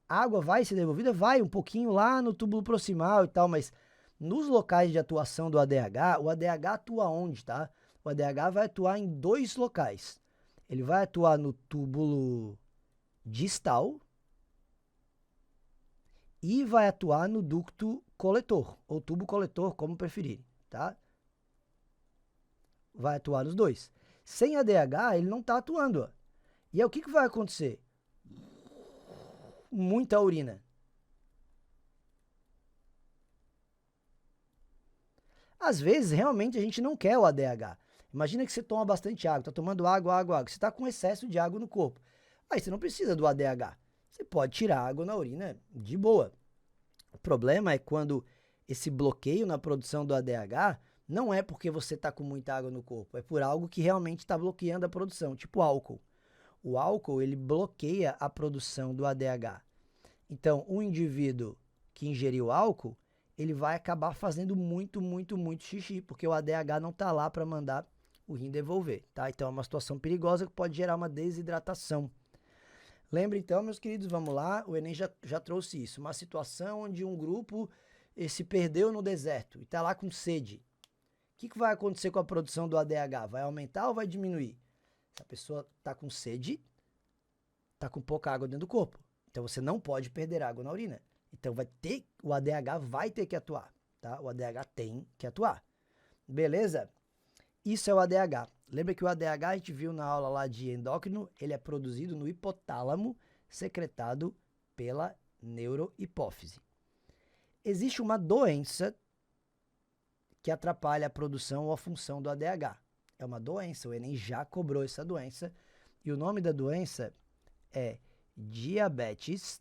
A água vai ser devolvida? Vai, um pouquinho lá no túbulo proximal e tal, mas nos locais de atuação do ADH, o ADH atua onde, tá? O ADH vai atuar em 2 locais. Ele vai atuar no túbulo distal e vai atuar no ducto coletor, ou tubo coletor, como preferirem, tá? Vai atuar nos dois. Sem ADH, ele não está atuando, ó. E aí o que vai acontecer? Muita urina. Às vezes, realmente, a gente não quer o ADH. Imagina que você toma bastante água, está tomando água, água, água. Você está com excesso de água no corpo. Aí você não precisa do ADH. Você pode tirar água na urina de boa. O problema é quando esse bloqueio na produção do ADH não é porque você está com muita água no corpo, é por algo que realmente está bloqueando a produção, tipo álcool. O álcool, ele bloqueia a produção do ADH. Então, um indivíduo que ingeriu álcool, ele vai acabar fazendo muito, muito, muito xixi, porque o ADH não está lá para mandar o rim devolver, tá? Então, é uma situação perigosa que pode gerar uma desidratação. Lembra então, meus queridos, vamos lá, o Enem já trouxe isso, uma situação onde um grupo se perdeu no deserto e está lá com sede. O que vai acontecer com a produção do ADH? Vai aumentar ou vai diminuir? Se a pessoa está com sede, está com pouca água dentro do corpo. Então você não pode perder água na urina. Então o ADH vai ter que atuar, tá? O ADH tem que atuar. Beleza? Isso é o ADH. Lembra que o ADH a gente viu na aula lá de endócrino, ele é produzido no hipotálamo, secretado pela neurohipófise. Existe uma doença que atrapalha a produção ou a função do ADH. É uma doença, o Enem já cobrou essa doença, e o nome da doença é diabetes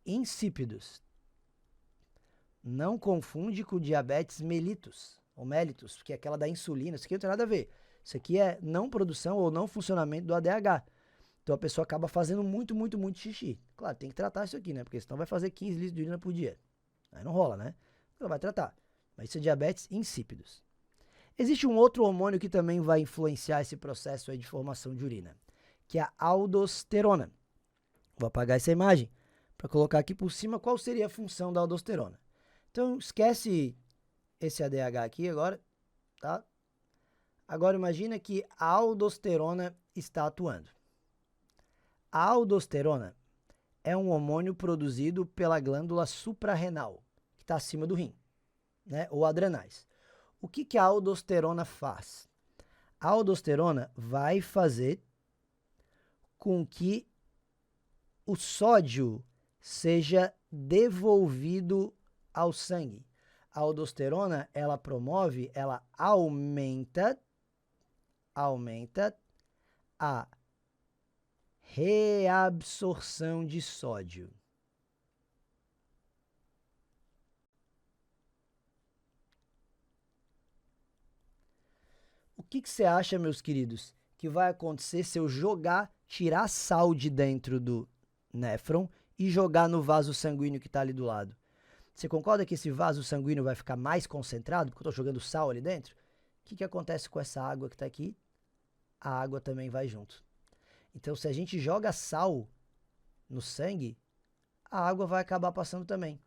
insípidos. Não confunde com diabetes mellitus, ou mellitus, que é aquela da insulina. Isso aqui não tem nada a ver. Isso aqui é não produção ou não funcionamento do ADH. Então a pessoa acaba fazendo muito, muito, muito xixi. Claro, tem que tratar isso aqui, né? Porque senão vai fazer 15 litros de urina por dia. Aí não rola, né? Ela vai tratar. Mas isso é diabetes insípidos. Existe um outro hormônio que também vai influenciar esse processo aí de formação de urina, que é a aldosterona. Vou apagar essa imagem para colocar aqui por cima qual seria a função da aldosterona. Então, esquece esse ADH aqui agora, tá? Agora, imagina que a aldosterona está atuando. A aldosterona é um hormônio produzido pela glândula suprarrenal, que está acima do rim, né? Ou adrenais. O que a aldosterona faz? A aldosterona vai fazer com que o sódio seja devolvido ao sangue. A aldosterona, ela promove, ela aumenta a reabsorção de sódio. O que você acha, meus queridos, que vai acontecer se eu tirar sal de dentro do néfron e jogar no vaso sanguíneo que está ali do lado? Você concorda que esse vaso sanguíneo vai ficar mais concentrado, porque eu estou jogando sal ali dentro? O que acontece com essa água que está aqui? A água também vai junto. Então, se a gente joga sal no sangue, a água vai acabar passando também.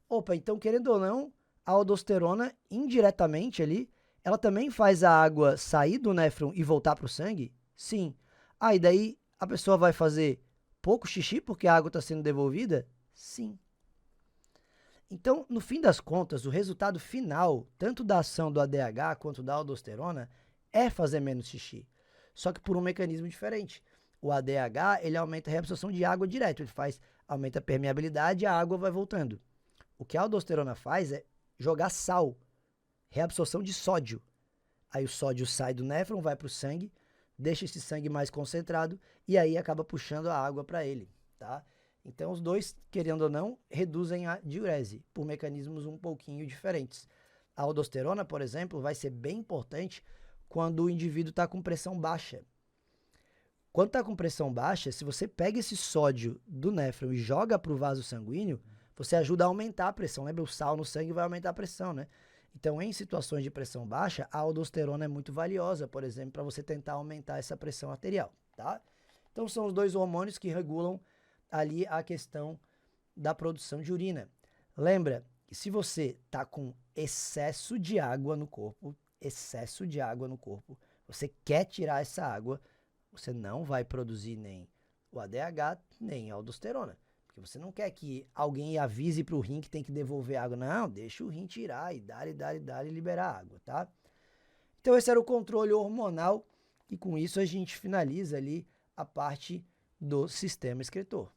Opa, então, querendo ou não, a aldosterona, indiretamente ali, ela também faz a água sair do néfron e voltar para o sangue? Sim. E daí a pessoa vai fazer pouco xixi porque a água está sendo devolvida? Sim. Então, no fim das contas, o resultado final, tanto da ação do ADH quanto da aldosterona, é fazer menos xixi. Só que por um mecanismo diferente. O ADH, ele aumenta a reabsorção de água direto, aumenta a permeabilidade e a água vai voltando. O que a aldosterona faz é jogar sal, reabsorção de sódio. Aí o sódio sai do néfron, vai para o sangue, deixa esse sangue mais concentrado e aí acaba puxando a água para ele, tá? Então, os dois, querendo ou não, reduzem a diurese por mecanismos um pouquinho diferentes. A aldosterona, por exemplo, vai ser bem importante quando o indivíduo está com pressão baixa. Quando está com pressão baixa, se você pega esse sódio do néfron e joga para o vaso sanguíneo, você ajuda a aumentar a pressão. Lembra, o sal no sangue vai aumentar a pressão, né? Então, em situações de pressão baixa, a aldosterona é muito valiosa, por exemplo, para você tentar aumentar essa pressão arterial, tá? Então, são os dois hormônios que regulam ali a questão da produção de urina. Lembra que se você está com excesso de água no corpo, você quer tirar essa água, você não vai produzir nem o ADH, nem a aldosterona. Porque você não quer que alguém avise para o rim que tem que devolver água. Não, deixa o rim tirar e dá-lhe liberar água, tá? Então esse era o controle hormonal e com isso a gente finaliza ali a parte do sistema excretor.